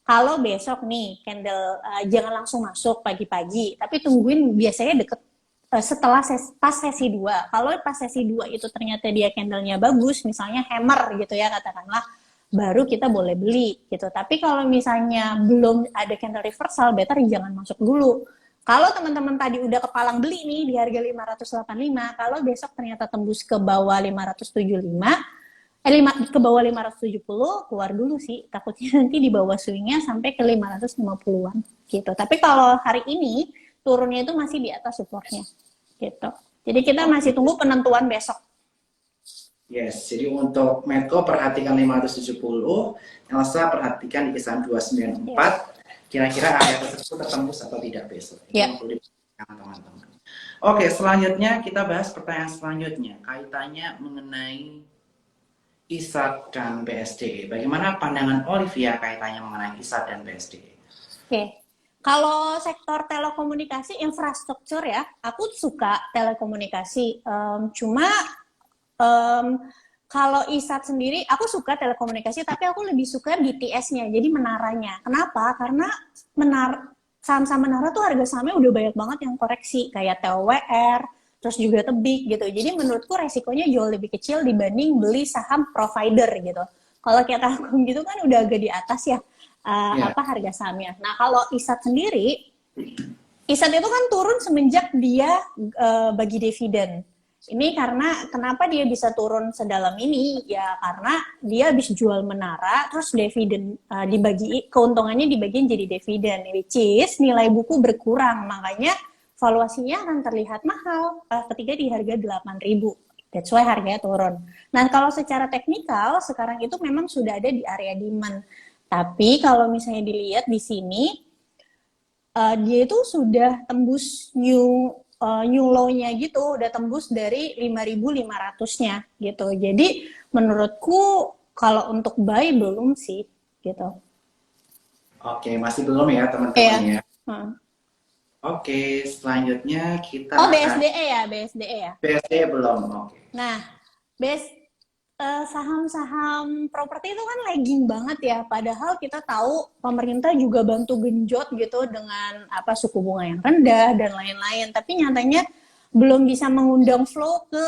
kalau besok nih candle jangan langsung masuk pagi-pagi, tapi tungguin biasanya deket setelah pas sesi 2. Kalau pas sesi 2 itu ternyata dia candlenya bagus, misalnya hammer gitu ya katakanlah, baru kita boleh beli gitu. Tapi kalau misalnya belum ada candle reversal, better jangan masuk dulu. Kalau teman-teman tadi udah kepalang beli nih di harga 585, kalau besok ternyata tembus ke bawah 575, ke bawah 570, keluar dulu sih. Takutnya nanti di bawah swingnya sampai ke 550-an gitu. Tapi kalau hari ini turunnya itu masih di atas supportnya gitu. Jadi kita masih tunggu penentuan besok. Yes, jadi untuk Medco perhatikan 570, Elsa perhatikan di kisaran 294. Kira-kira area tersebut tertembus atau tidak besok. Itu teman-teman. Oke, selanjutnya kita bahas pertanyaan selanjutnya. Kaitannya mengenai ISAT dan BSDE. Bagaimana pandangan Olivia kaitannya mengenai ISAT dan BSDE? Oke. Kalau sektor telekomunikasi infrastruktur ya, aku suka telekomunikasi. Cuma kalau ISAT sendiri, aku suka telekomunikasi, tapi aku lebih suka BTS-nya, jadi menaranya. Kenapa? Karena saham-saham menara tuh harga sahamnya udah banyak banget yang koreksi, kayak TOWR, terus juga Tebik gitu. Jadi menurutku resikonya jauh lebih kecil dibanding beli saham provider gitu. Kalau kayak Telkom gitu kan udah agak di atas ya, Ya, harga sahamnya. Nah kalau ISAT sendiri, ISAT itu kan turun semenjak dia bagi dividen. Ini karena kenapa dia bisa turun sedalam ini? Ya karena dia habis jual menara, terus dividen dibagi, keuntungannya dibagiin jadi dividen, which is nilai buku berkurang, makanya valuasinya akan terlihat mahal ketika di harga 8.000. That's why harganya turun. Nah kalau secara teknikal sekarang itu memang sudah ada di area demand. Tapi kalau misalnya dilihat di sini, dia itu sudah tembus new low-nya gitu, udah tembus dari 5.500-nya gitu. Jadi menurutku kalau untuk buy belum sih gitu. oke, masih belum ya Iya. teman-teman ya. Hmm. Oke, selanjutnya kita Oh akan BSDE ya, BSDE ya. BSDE belum. Oke. Nah, saham-saham properti itu kan lagging banget ya. Padahal kita tahu pemerintah juga bantu genjot gitu dengan apa suku bunga yang rendah dan lain-lain. Tapi nyatanya belum bisa mengundang flow ke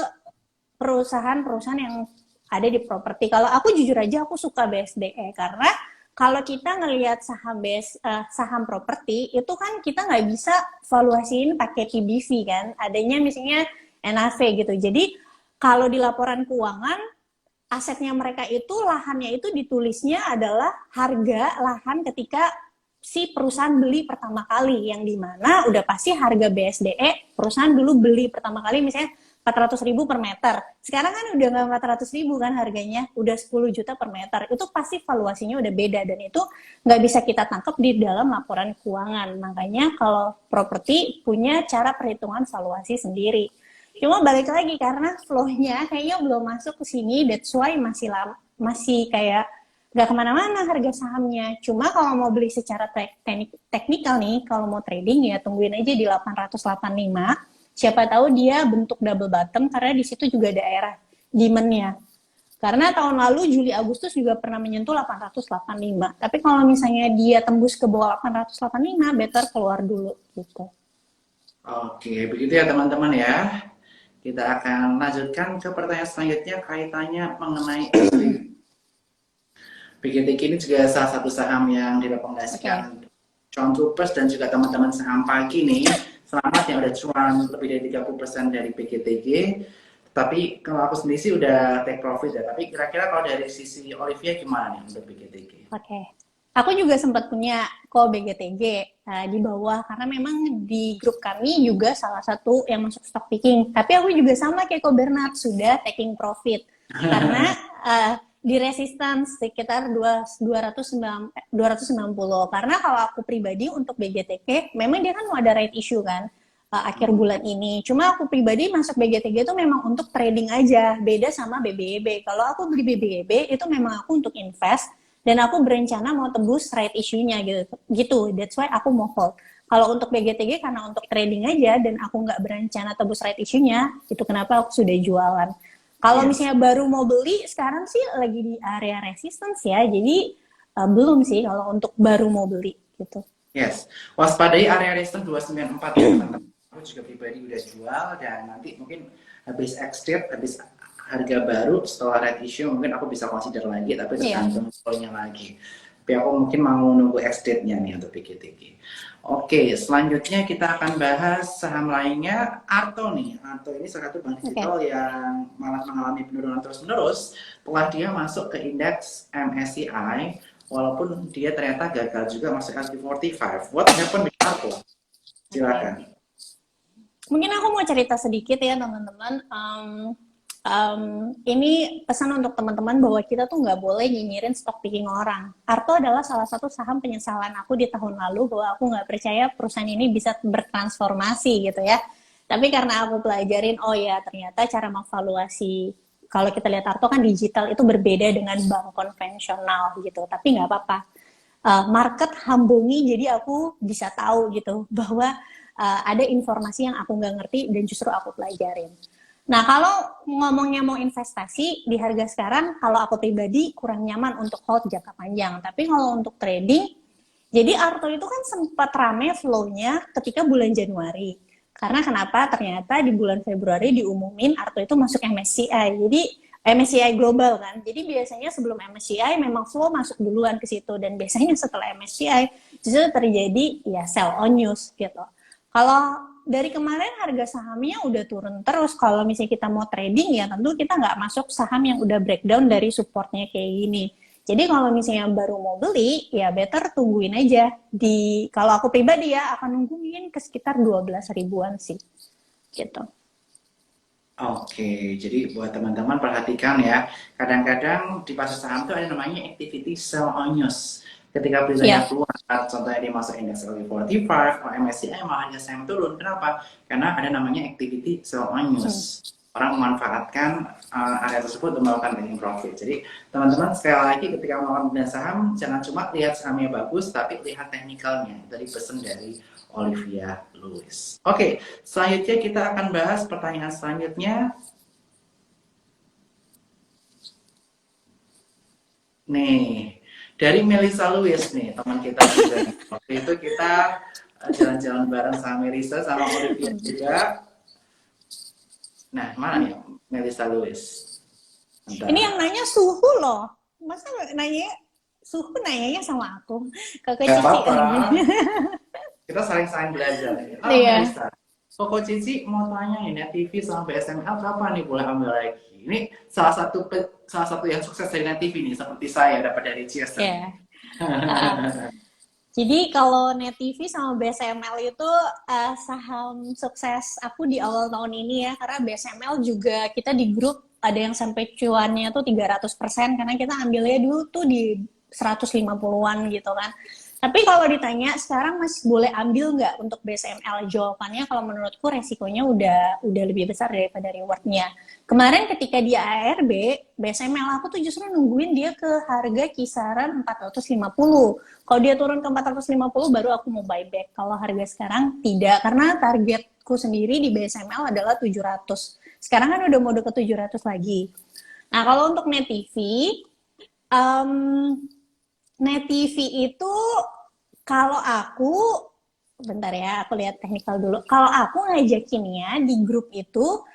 perusahaan-perusahaan yang ada di properti. Kalau aku jujur aja aku suka BSDE karena kalau kita ngelihat saham properti itu kan kita nggak bisa valuasiin pakai PBV kan, adanya misalnya NAV gitu. Jadi kalau di laporan keuangan asetnya mereka itu lahannya itu ditulisnya adalah harga lahan ketika si perusahaan beli pertama kali, yang dimana udah pasti harga BSDE perusahaan dulu beli pertama kali misalnya 400.000 per meter, sekarang kan udah nggak 400.000 kan harganya, udah 10 juta per meter, itu pasti valuasinya udah beda dan itu nggak bisa kita tangkap di dalam laporan keuangan. Makanya kalau properti punya cara perhitungan valuasi sendiri. Cuma balik lagi karena flow-nya kayaknya belum masuk ke sini, that's why masih kayak nggak kemana-mana harga sahamnya. Cuma kalau mau beli secara teknikal nih, kalau mau trading ya tungguin aja di 885. Siapa tahu dia bentuk double bottom karena di situ juga daerah demand-nya. Karena tahun lalu Juli Agustus juga pernah menyentuh 885. Tapi kalau misalnya dia tembus ke bawah 885, better keluar dulu gitu. Oke, begitu ya teman-teman ya. Kita akan lanjutkan ke pertanyaan selanjutnya kaitannya mengenai BGTG ini juga salah satu saham yang direkomendasikan John Troopers dan juga teman-teman saham pagi nih. Selamat yang udah cuan lebih dari 30% dari BGTG. Tapi kalau aku sendiri sih udah take profit ya. Tapi kira-kira kalau dari sisi Olivia gimana nih untuk BGTG? Oke. Aku juga sempat punya call BGTG di bawah karena memang di grup kami juga salah satu yang masuk stock picking. Tapi aku juga sama kayak Ko Bernard sudah taking profit karena di resistance sekitar 290. Karena kalau aku pribadi untuk BGTG memang dia kan mau ada right issue kan akhir bulan ini. Cuma aku pribadi masuk BGTG itu memang untuk trading aja, beda sama BBEB. Kalau aku beli BBEB itu memang aku untuk invest dan aku berencana mau tebus right issue-nya gitu. That's why aku mau hold. Kalau untuk BGTG karena untuk trading aja dan aku nggak berencana tebus right issue-nya, itu kenapa aku sudah jualan. Kalau misalnya baru mau beli, sekarang sih lagi di area resistance ya, jadi belum sih kalau untuk baru mau beli gitu. Yes, waspadai area resistance 294 ya teman-teman. Aku juga pribadi udah jual dan nanti mungkin habis exit, habis harga baru setelah red issue mungkin aku bisa consider lagi, tapi tergantung poinnya lagi. Tapi aku mungkin mau nunggu exit-nya nih untuk BGTG. Oke, selanjutnya kita akan bahas saham lainnya, Arto nih. Arto ini salah satu bank digital yang malah mengalami penurunan terus-menerus setelah dia masuk ke indeks MSCI, walaupun dia ternyata gagal juga masuk ST45. What happened with Arto? Silakan. Mungkin aku mau cerita sedikit ya teman-teman. Ini pesan untuk teman-teman bahwa kita tuh nggak boleh nyinyirin stock picking orang. Arto adalah salah satu saham penyesalan aku di tahun lalu bahwa aku nggak percaya perusahaan ini bisa bertransformasi gitu ya. Tapi karena aku pelajarin, oh ya ternyata cara mengevaluasi kalau kita lihat Arto kan digital itu berbeda dengan bank konvensional gitu. Tapi nggak apa-apa. Market humble me, jadi aku bisa tahu gitu bahwa ada informasi yang aku nggak ngerti dan justru aku pelajarin. Nah, kalau ngomongnya mau investasi di harga sekarang, kalau aku pribadi kurang nyaman untuk hold jangka panjang. Tapi kalau untuk trading, jadi Arto itu kan sempat rame flow-nya ketika bulan Januari. Karena kenapa? Ternyata di bulan Februari diumumin Arto itu masuk MSCI. Jadi MSCI global kan. Jadi biasanya sebelum MSCI memang flow masuk duluan ke situ, dan biasanya setelah MSCI justru terjadi ya sell on news gitu. Kalau dari kemarin harga sahamnya udah turun terus. Kalau misalnya kita mau trading ya tentu kita nggak masuk saham yang udah breakdown dari supportnya kayak gini. Jadi kalau misalnya baru mau beli, ya better tungguin aja. Kalau aku pribadi ya akan nungguin ke sekitar 12 ribuan sih. Gitu. Oke, jadi buat teman-teman perhatikan ya, kadang-kadang di pasar saham itu ada namanya activity sell on news. Ketika beritanya keluar, contohnya dia masuk indeks LQ45 atau MSCI, malah harga saham turun. Kenapa? Karena ada namanya activity sell on news. Orang memanfaatkan area tersebut untuk melakukan taking profit. Jadi teman-teman sekali lagi ketika melakukan pembelian saham, jangan cuma lihat sahamnya bagus, tapi lihat teknikalnya. Dari pesan dari Olivia Lewis. Oke, selanjutnya kita akan bahas pertanyaan selanjutnya. Nih, dari Melissa Lewis nih, teman kita juga. Waktu itu kita jalan-jalan bareng sama Melissa, sama Olivia juga. Nah, mana nih Melissa Lewis? Bentar. Ini yang nanya suhu loh. Masa nanya suhu nanyanya sama aku? Kakak Cici. Apa-apa. Kita saling-saling belajar. Oh, Iya. Melissa. Koko Cici mau tanya nih, Net TV sama BSML kapan nih boleh ambil lagi? Ini salah satu yang sukses dari Net TV nih, seperti saya dapat dari Cheers. Yeah. Jadi kalau Net TV sama BSML itu saham sukses aku di awal tahun ini ya, karena BSML juga kita di grup ada yang sampai cuannya tuh 300% karena kita ambilnya dulu tuh di 150-an gitu kan. Tapi kalau ditanya sekarang masih boleh ambil nggak untuk BSML? Jawabannya kalau menurutku resikonya udah lebih besar daripada rewardnya. Kemarin ketika dia ARB, BSML aku tuh justru nungguin dia ke harga kisaran 450. Kalau dia turun ke 450 baru aku mau buyback. Kalau harga sekarang tidak, karena targetku sendiri di BSML adalah 700. Sekarang kan udah mau deket 700 lagi. Nah kalau untuk Net TV, Net TV itu kalau aku, bentar ya, aku lihat teknikal dulu. Kalau aku ngajakinnya di grup itu,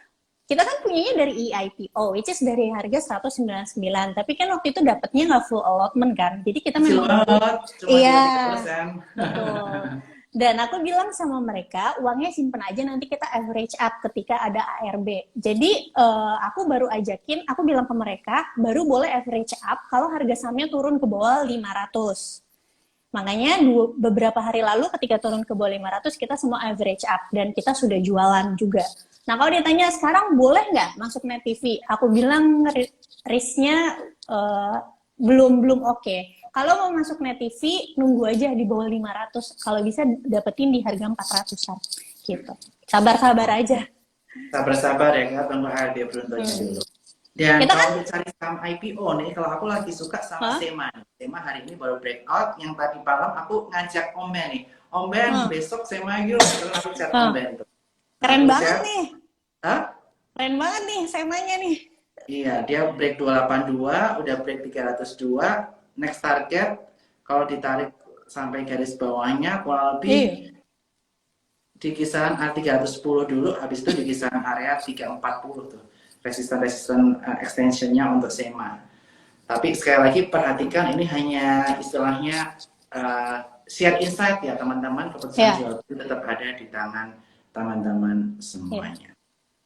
kita kan punyanya dari EIPO, which is dari harga 199. Tapi kan waktu itu dapatnya nggak full allotment kan. Jadi kita memang iya, betul. Dan aku bilang sama mereka, uangnya simpen aja, nanti kita average up ketika ada ARB. Jadi aku baru ajakin, aku bilang ke mereka, baru boleh average up kalau harga sahamnya turun ke bawah 500. Makanya beberapa hari lalu ketika turun ke bawah 500, kita semua average up, dan kita sudah jualan juga. Nah kalau ditanya sekarang boleh nggak masuk Net TV? Aku bilang risknya belum oke. Kalau mau masuk Net TV, nunggu aja di bawah 500. Kalau bisa dapetin di harga 400-an. Gitu. Sabar-sabar aja. Sabar-sabar ya, kita tunggu ARB beruntungnya dulu. Dan kita kalau kan cari saham IPO nih, kalau aku lagi suka sama SEMA. SEMA hari ini baru breakout, yang tadi malam aku ngajak Om Ben nih. Om Ben, besok SEMA yuk. Terus aku chat Om Ben tuh. Keren banget nih. Hah? Keren banget nih SEMA-nya nih. Iya, dia break 282, udah break 302. Next target kalau ditarik sampai garis bawahnya kurang lebih di kisaran 310 dulu, habis itu di kisaran area 340 tuh resisten extensionnya untuk SEMA. Tapi sekali lagi perhatikan, ini hanya istilahnya share insight ya teman-teman, keputusan jual itu tetap ada di tangan teman-teman semuanya.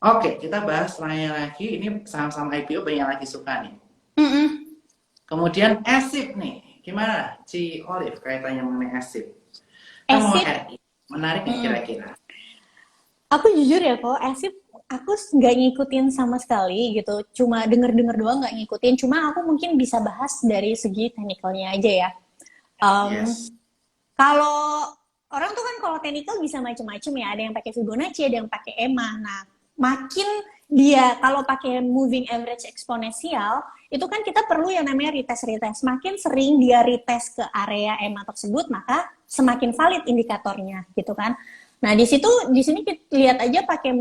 Oke, kita bahas lagi, ini saham-saham IPO banyak lagi suka nih. Kemudian ASIP nih, gimana Ci Olive kaitannya mengenai ASIP? Kamu RI, menarik nih kira-kira? Aku jujur ya kok, ASIP aku nggak ngikutin sama sekali gitu, cuma denger-denger doang, nggak ngikutin. Cuma aku mungkin bisa bahas dari segi teknikalnya aja ya. Kalau orang tuh kan kalau technical bisa macam-macam ya. Ada yang pakai Fibonacci, ada yang pakai EMA. Nah, makin dia kalau pakai moving average eksponensial, itu kan kita perlu yang namanya retest. Makin sering dia retest ke area EMA tersebut, maka semakin valid indikatornya, gitu kan. Nah, di sini kita lihat aja pakai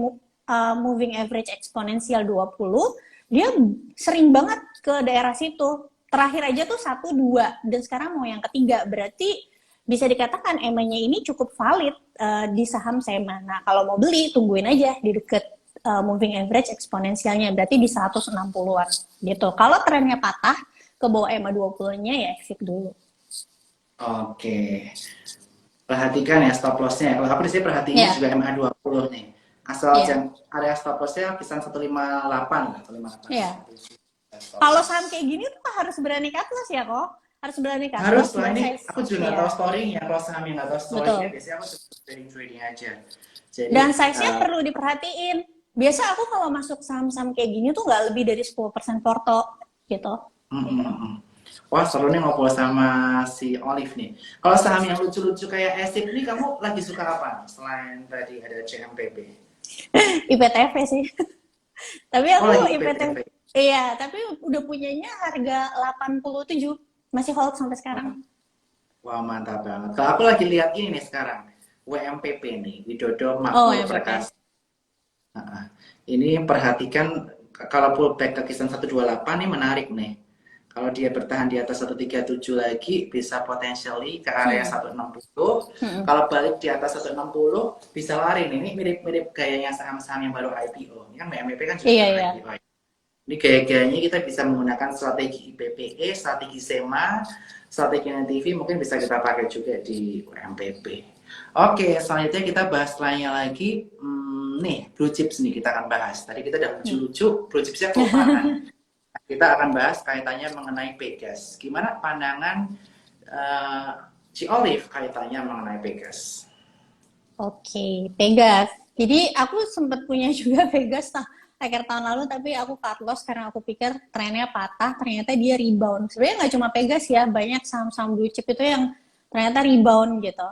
moving average eksponensial 20, dia sering banget ke daerah situ. Terakhir aja tuh 1, 2, dan sekarang mau yang ketiga. Berarti bisa dikatakan EMA-nya ini cukup valid di saham SEMA. Nah, kalau mau beli, tungguin aja di deket moving average eksponensialnya, berarti di 160-an gitu. Kalau trennya patah ke bawah EMA 20-nya ya exit dulu. Oke. Perhatikan ya stop loss-nya. Kalau aku di sini perhatiin juga MA 20 nih. Asal area stop loss-nya kisaran 158 lah, 158. Iya. Kalau saham kayak gini tuh harus berani cut loss ya kok. Harus berani cut loss. Harus lah, ini aku juga nggak tahu story-nya. Kalau saham yang nggak tahu story-nya, biasanya aku trading aja. Jadi, dan size-nya perlu diperhatiin. Biasa aku kalau masuk saham-saham kayak gini tuh nggak lebih dari 10% porto gitu. Wah, seru nih ngobrol sama si Olive nih. Kalau saham yang lucu-lucu kayak ESIP nih, kamu lagi suka apa? Selain tadi ada CMPP. IPTV sih. Tapi aku IPTV. Iya, tapi udah punyanya harga 87. Masih hold sampai sekarang. Wah, mantap banget. Kalau aku lagi lihat ini nih sekarang. WMPP nih, Widodo Makmur Perkasa. Ini perhatikan kalau pullback ke kisaran 128 nih menarik nih. Kalau dia bertahan di atas 137 lagi bisa potentially ke area 160. Kalau balik di atas 160 bisa lari nih. Ini mirip-mirip gayanya saham-saham yang baru IPO. Ini kan WMPP kan juga IPO. Ini gaya-gayanya kita bisa menggunakan strategi IPPE, strategi SEMA, strategi NTV mungkin bisa kita pakai juga di WMPP. Oke, selanjutnya kita bahas lainnya lagi. Nih, blue chips nih kita akan bahas. Tadi kita udah lucu-lucu, blue chipsnya keuangan. Kita akan bahas kaitannya mengenai Pegas. Gimana pandangan Ci Olive kaitannya mengenai Pegas? Oke, Pegas. Jadi aku sempat punya juga Pegas akhir tahun lalu, tapi aku cut loss karena aku pikir trennya patah, ternyata dia rebound. Sebenarnya nggak cuma Pegas ya, banyak saham-saham blue chip itu yang ternyata rebound gitu.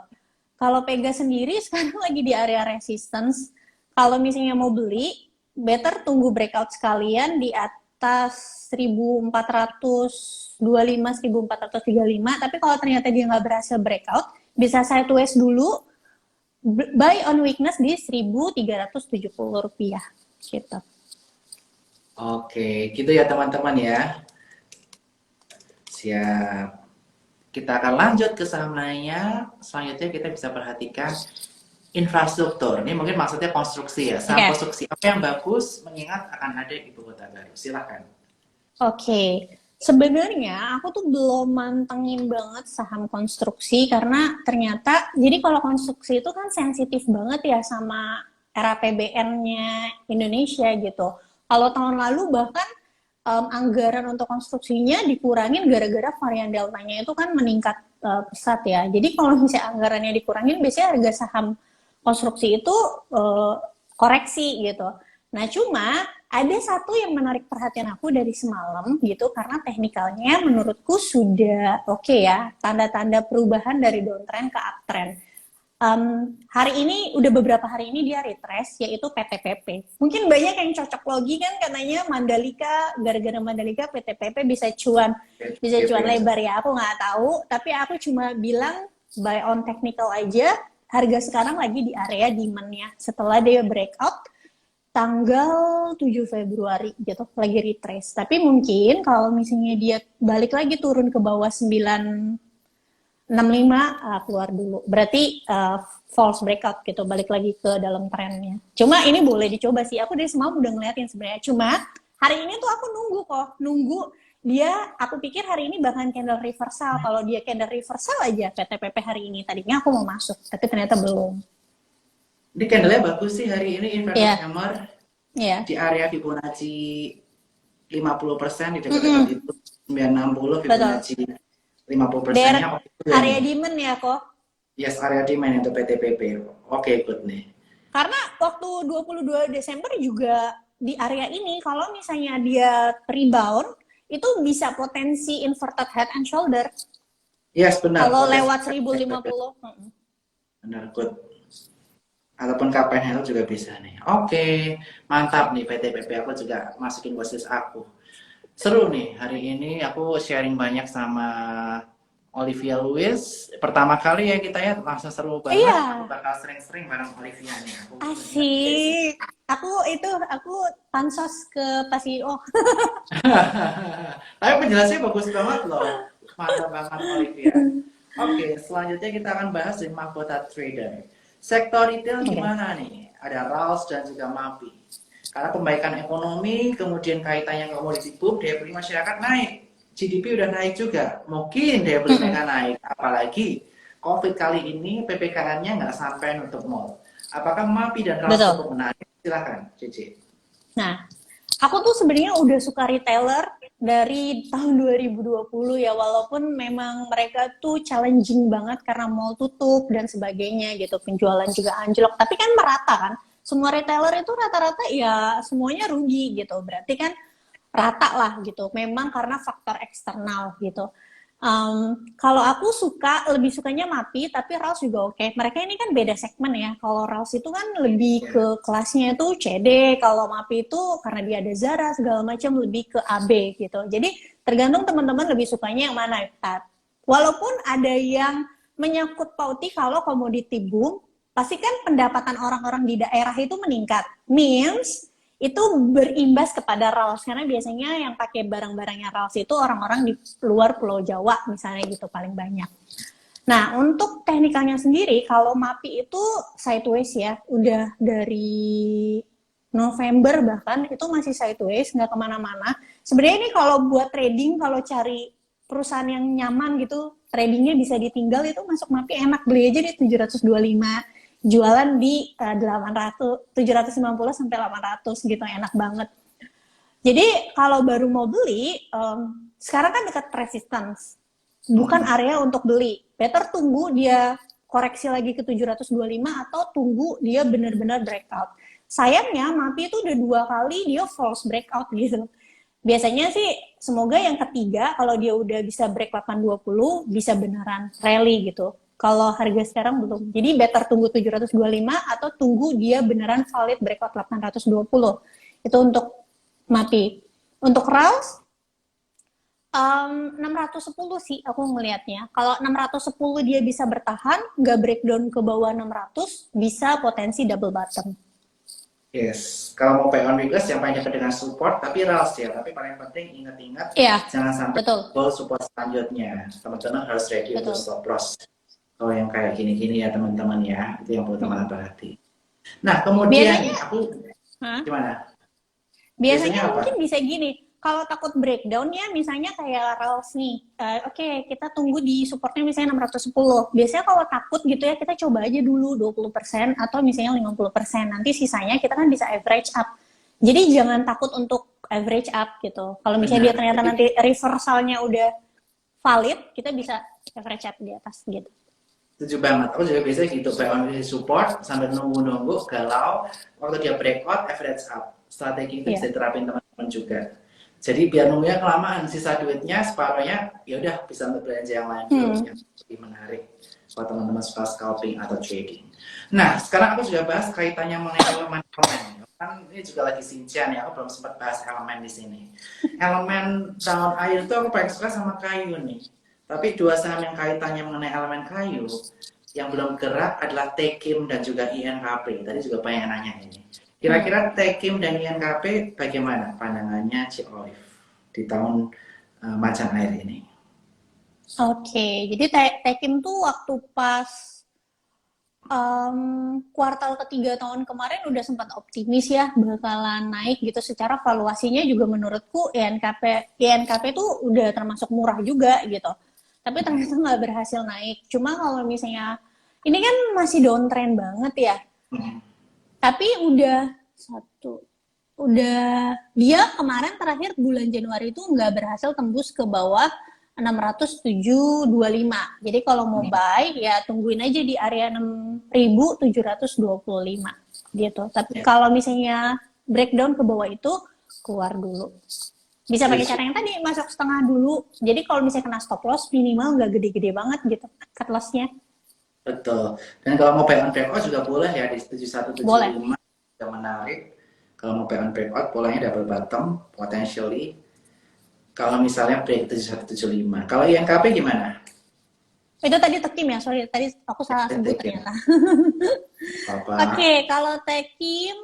Kalau Pegas sendiri sekarang lagi di area resistance. Kalau misalnya mau beli, better tunggu breakout sekalian di atas 1425, 1435. Tapi kalau ternyata dia nggak berhasil breakout, bisa sideways dulu, buy on weakness di 1.370 rupiah gitu. Oke, gitu ya teman-teman ya. Siap. Kita akan lanjut ke saham lainnya. Selanjutnya kita bisa perhatikan infrastruktur. Ini mungkin maksudnya konstruksi ya. Saham konstruksi apa yang bagus mengingat akan ada ibu kota baru. Silakan. Oke. Sebenarnya aku tuh belum mantengin banget saham konstruksi karena ternyata jadi kalau konstruksi itu kan sensitif banget ya sama RAPBN-nya Indonesia gitu. Kalau tahun lalu bahkan anggaran untuk konstruksinya dikurangin gara-gara varian deltanya itu kan meningkat pesat ya. Jadi kalau misalnya anggarannya dikurangin, biasanya harga saham konstruksi itu koreksi gitu. Nah cuma ada satu yang menarik perhatian aku dari semalam gitu, karena teknikalnya menurutku sudah oke ya, tanda-tanda perubahan dari downtrend ke uptrend. Hari ini udah beberapa hari ini dia retrace, yaitu PTPP. Mungkin banyak yang cocok logi kan katanya Mandalika, gara-gara Mandalika PTPP bisa cuan lebar ya. Aku nggak tahu, tapi aku cuma bilang buy on technical aja. Harga sekarang lagi di area demand-nya. Setelah dia breakout tanggal 7 Februari gitu, lagi retrace. Tapi mungkin kalau misalnya dia balik lagi turun ke bawah 965 keluar dulu. Berarti false breakout gitu, balik lagi ke dalam trennya. Cuma ini boleh dicoba sih. Aku dari semalam udah ngeliatin sebenarnya. Cuma hari ini tuh aku nunggu dia. Aku pikir hari ini bahkan candle reversal. Kalau dia candle reversal aja PTPP hari ini. Tadinya aku mau masuk, tapi ternyata belum. Ini candle-nya bagus sih hari ini, inverted hammer. Di area Fibonacci 50% di dekat-dekat itu 960 Fibonacci 50%-nya. Area demand ya kok? Yes, area demand untuk PTPP. Oke, good nih. Karena waktu 22 Desember juga di area ini, kalau misalnya dia rebound, itu bisa potensi inverted head and shoulder. Yes, benar. Kalau lewat 1050. benar good. Ataupun kapan Hell juga bisa nih. Oke, mantap nih PTPP, aku juga masukin wishlist aku. Seru nih, hari ini aku sharing banyak sama Olivia Lewis. Pertama kali ya kita ya, langsung seru banget. Aku Iya, bakal sering-sering bareng Olivia nih. Aku ingat basic. asik. Aku pansos ke Pak CEO. Tapi penjelasannya bagus banget loh. Mantap banget Olivia. Oke, selanjutnya kita akan bahas di Mahkota Trader. Sektor retail Oke. gimana nih? Ada RALS dan juga MAPI. Karena pembaikan ekonomi, kemudian kaitannya komoditi boom, daya beli masyarakat naik. GDP udah naik juga. Mungkin daya beli Mm-mm. mereka naik. Apalagi COVID kali ini PPKM-nya nggak sampai nutup mall. Apakah MAPI dan RALS Betul. cukup menarik? Silahkan, Cici. Nah, aku tuh sebenarnya udah suka retailer dari tahun 2020 ya, walaupun memang mereka tuh challenging banget karena mall tutup dan sebagainya gitu, penjualan juga anjlok. Tapi kan merata kan, semua retailer itu rata-rata ya semuanya rugi gitu. Berarti kan rata lah gitu. Memang karena faktor eksternal gitu. Kalau aku lebih sukanya MAPI, tapi RALS juga oke. Mereka ini kan beda segmen ya. Kalau RALS itu kan lebih Ya. ke kelasnya itu CD, kalau MAPI itu karena dia ada Zara segala macam lebih ke AB gitu. Jadi tergantung teman-teman lebih sukanya yang mana. Walaupun ada yang menyangkut pauti kalau komoditi boom, pasti kan pendapatan orang-orang di daerah itu meningkat. Means itu berimbas kepada RALS karena biasanya yang pakai barang-barangnya RALS itu orang-orang di luar Pulau Jawa misalnya gitu paling banyak. Nah, untuk teknikalnya sendiri kalau MAPI itu sideways ya, udah dari November bahkan itu masih sideways, nggak kemana-mana. Sebenarnya ini kalau buat trading, kalau cari perusahaan yang nyaman gitu, tradingnya bisa ditinggal itu masuk MAPI enak, beli aja di 725, jualan di 800, 750 sampai 800 gitu, enak banget. Jadi kalau baru mau beli, sekarang kan dekat resistance, bukan area untuk beli. Better tunggu dia koreksi lagi ke 725 atau tunggu dia benar-benar breakout. Sayangnya MAPI itu udah 2 kali dia false breakout gitu. Biasanya sih semoga yang ketiga kalau dia udah bisa break 820 bisa beneran rally gitu. Kalau harga sekarang belum. Jadi better tunggu 725 atau tunggu dia beneran valid breakout 820. Itu untuk MAPI. Untuk RALS 610 sih aku ngelihatnya. Kalau 610 dia bisa bertahan, nggak breakdown ke bawah 600, bisa potensi double bottom. Yes, kalau mau pay on request yang paling dekat dengan support, tapi RALS ya. Tapi paling penting ingat-ingat Iya, jangan sampai betul. goal support selanjutnya. Teman-teman harus ready untuk Betul. stop loss. Kalau yang kayak gini-gini ya teman-teman ya, itu yang perlu teman-teman perhati. Nah kemudian Biasanya, nih aku huh? gimana? Biasanya Biasanya apa? mungkin bisa gini, kalau takut breakdown ya misalnya kayak RALS nih, oke, kita tunggu di supportnya misalnya 610. Biasanya kalau takut gitu ya kita coba aja dulu 20% atau misalnya 50%. Nanti sisanya kita kan bisa average up. Jadi jangan takut untuk average up gitu. Kalau misalnya dia Benar. ternyata Jadi nanti reversalnya udah valid, kita bisa average up di atas gitu. setuju banget. Aku juga biasanya gitu, pay on request support sambil nunggu-nunggu galau. Waktu dia breakout, average up. Strategi itu bisa Iya. diterapin teman-teman juga. Jadi biar nunggunya kelamaan, sisa duitnya separuhnya ya udah bisa untuk belanja yang lain dulu yang lebih menarik kalau teman-teman suka scalping atau trading. Nah, sekarang aku sudah bahas kaitannya mengenai elemen-elemen. Kan ini juga lagi sincian ya, aku belum sempat bahas elemen di sini. Elemen tahun air itu aku paling suka sama kayu nih. Tapi dua saham yang kaitannya mengenai elemen kayu yang belum gerak adalah Tekim dan juga INKP. Tadi juga banyak yang nanya ini. Kira-kira Tekim dan INKP bagaimana pandangannya Cik Olive di tahun macan air ini? Oke, jadi Tekim tuh waktu pas kuartal ketiga tahun kemarin udah sempat optimis ya bakalan naik gitu, secara valuasinya juga menurutku INKP tuh udah termasuk murah juga gitu, tapi ternyata nggak berhasil naik. Cuma kalau misalnya ini kan masih downtrend banget ya, tapi dia kemarin terakhir bulan Januari itu nggak berhasil tembus ke bawah 607,25. Jadi kalau mau buy ya tungguin aja di area 6.725 gitu. Tapi kalau misalnya breakdown ke bawah itu keluar dulu. Bisa pakai cara yang tadi, masuk setengah dulu. Jadi kalau misalnya kena stop loss minimal nggak gede-gede banget gitu cut loss-nya. Betul. Dan kalau mau pay on breakout juga boleh ya di Boleh. 7175 yang menarik. Kalau mau pay on breakout bolehnya double bottom potentially. Kalau misalnya break 7175. Kalau INKP gimana? Itu tadi Tekim ya, sorry tadi aku salah sebut Tekim. ternyata. Apa? Oke, kalau Tekim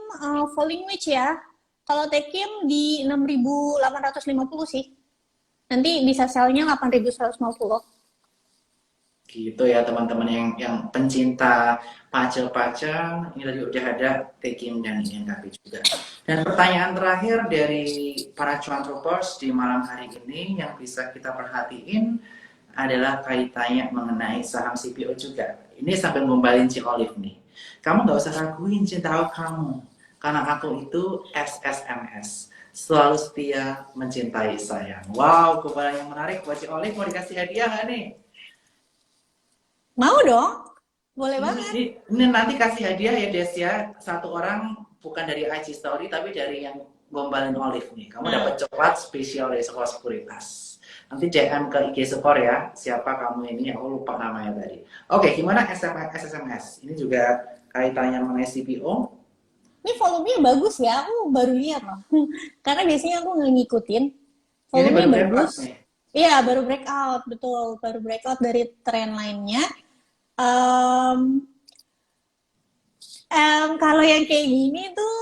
falling wedge ya. Kalau Tekim di 6.850 sih. Nanti bisa sell-nya 8.150. Gitu ya teman-teman yang pencinta pacel-pacel, ini tadi udah ada Tekim dan INKP juga. Dan pertanyaan terakhir dari para cuan troopers di malam hari ini yang bisa kita perhatiin adalah kaitannya mengenai saham CPO juga. Ini sambil ngombalin Ci Olive nih. Kamu nggak usah raguin cinta kamu, karena aku itu SSMS, selalu setia mencintai sayang. Wow, gombalan yang menarik buat Ci Olive. Mau dikasih hadiah nggak nih? Mau dong? Boleh banget. Ini nanti kasih hadiah ya Des ya. Satu orang bukan dari IG Story tapi dari yang gombalin Olive nih. Kamu dapat coklat spesial dari Sekolah Sekuritas. Nanti DM ke IG Sekor ya. Siapa kamu ini? Aku lupa namanya tadi. Oke, gimana SSMS? Ini juga kaitannya mengenai CPO. Ini volumenya bagus ya, aku baru lihat loh. Karena biasanya aku nggak ngikutin. Ini baru Volumenya breakout bagus. nih. Iya, baru breakout, betul. Baru breakout dari trend lainnya. Em, kalau yang kayak gini tuh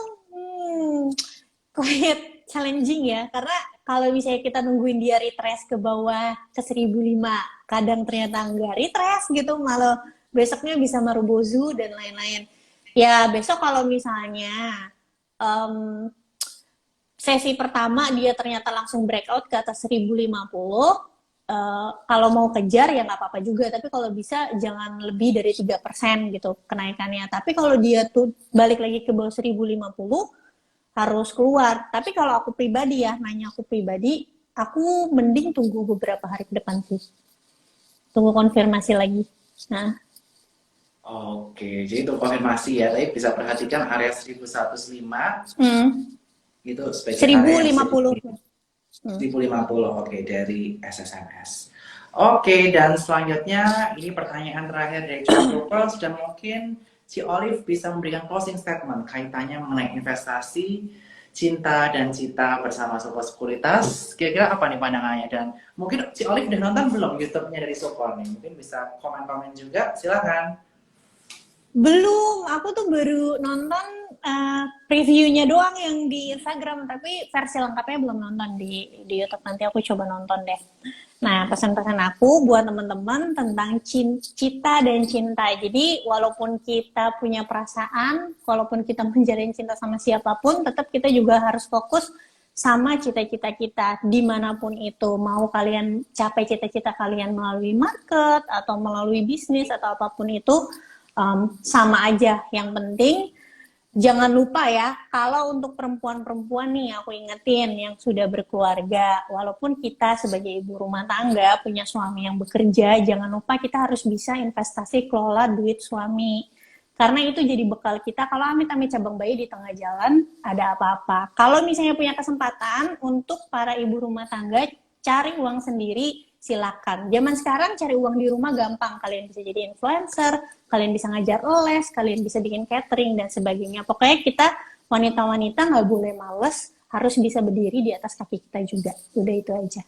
quite challenging ya. Karena kalau misalnya kita nungguin dia retrace ke bawah ke 1.005, kadang ternyata nggak retrace gitu, malah besoknya bisa marubozu dan lain-lain. Ya, besok kalau misalnya sesi pertama dia ternyata langsung breakout ke atas 1.050, kalau mau kejar ya nggak apa-apa juga, tapi kalau bisa jangan lebih dari 3% gitu kenaikannya. Tapi kalau dia tuh balik lagi ke bawah 1.050 harus keluar. Tapi kalau aku pribadi ya, nanya aku pribadi, aku mending tunggu beberapa hari ke depan sih. Tunggu konfirmasi lagi. Nah, Oke, jadi itu konfirmasi ya. Tapi bisa perhatikan area 1105 itu sebagai area yang 1.050. 1050, oke, dari SSMS. Oke, dan selanjutnya ini pertanyaan terakhir dari Cuan Troopers dan mungkin si Olive bisa memberikan closing statement kaitannya mengenai investasi, cinta dan cita bersama Sokor Sekuritas. Kira-kira apa nih pandangannya? Dan mungkin si Olive udah nonton belum YouTube-nya dari Sokor nih? Mungkin bisa komen-komen juga, silakan. Belum, aku tuh baru nonton previewnya doang yang di Instagram, tapi versi lengkapnya belum nonton di YouTube. Nanti aku coba nonton deh. Nah, pesan-pesan aku buat teman-teman tentang cita dan cinta. Jadi, walaupun kita punya perasaan, walaupun kita menjalin cinta sama siapapun, tetap kita juga harus fokus sama cita-cita kita dimanapun itu. Mau kalian capai cita-cita kalian melalui market, atau melalui bisnis, atau apapun itu, sama aja. Yang penting jangan lupa ya, kalau untuk perempuan-perempuan nih aku ingetin yang sudah berkeluarga, walaupun kita sebagai ibu rumah tangga punya suami yang bekerja, jangan lupa kita harus bisa investasi kelola duit suami. Karena itu jadi bekal kita kalau amit-amit cabang bayi di tengah jalan ada apa-apa. Kalau misalnya punya kesempatan untuk para ibu rumah tangga cari uang sendiri, silakan. Zaman sekarang cari uang di rumah gampang. Kalian bisa jadi influencer, kalian bisa ngajar les, kalian bisa bikin catering dan sebagainya. Pokoknya kita wanita-wanita nggak boleh males, harus bisa berdiri di atas kaki kita juga. Udah itu aja.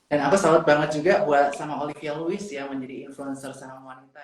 Dan aku salut banget juga buat sama Olivia Lewis ya menjadi influencer saham wanita.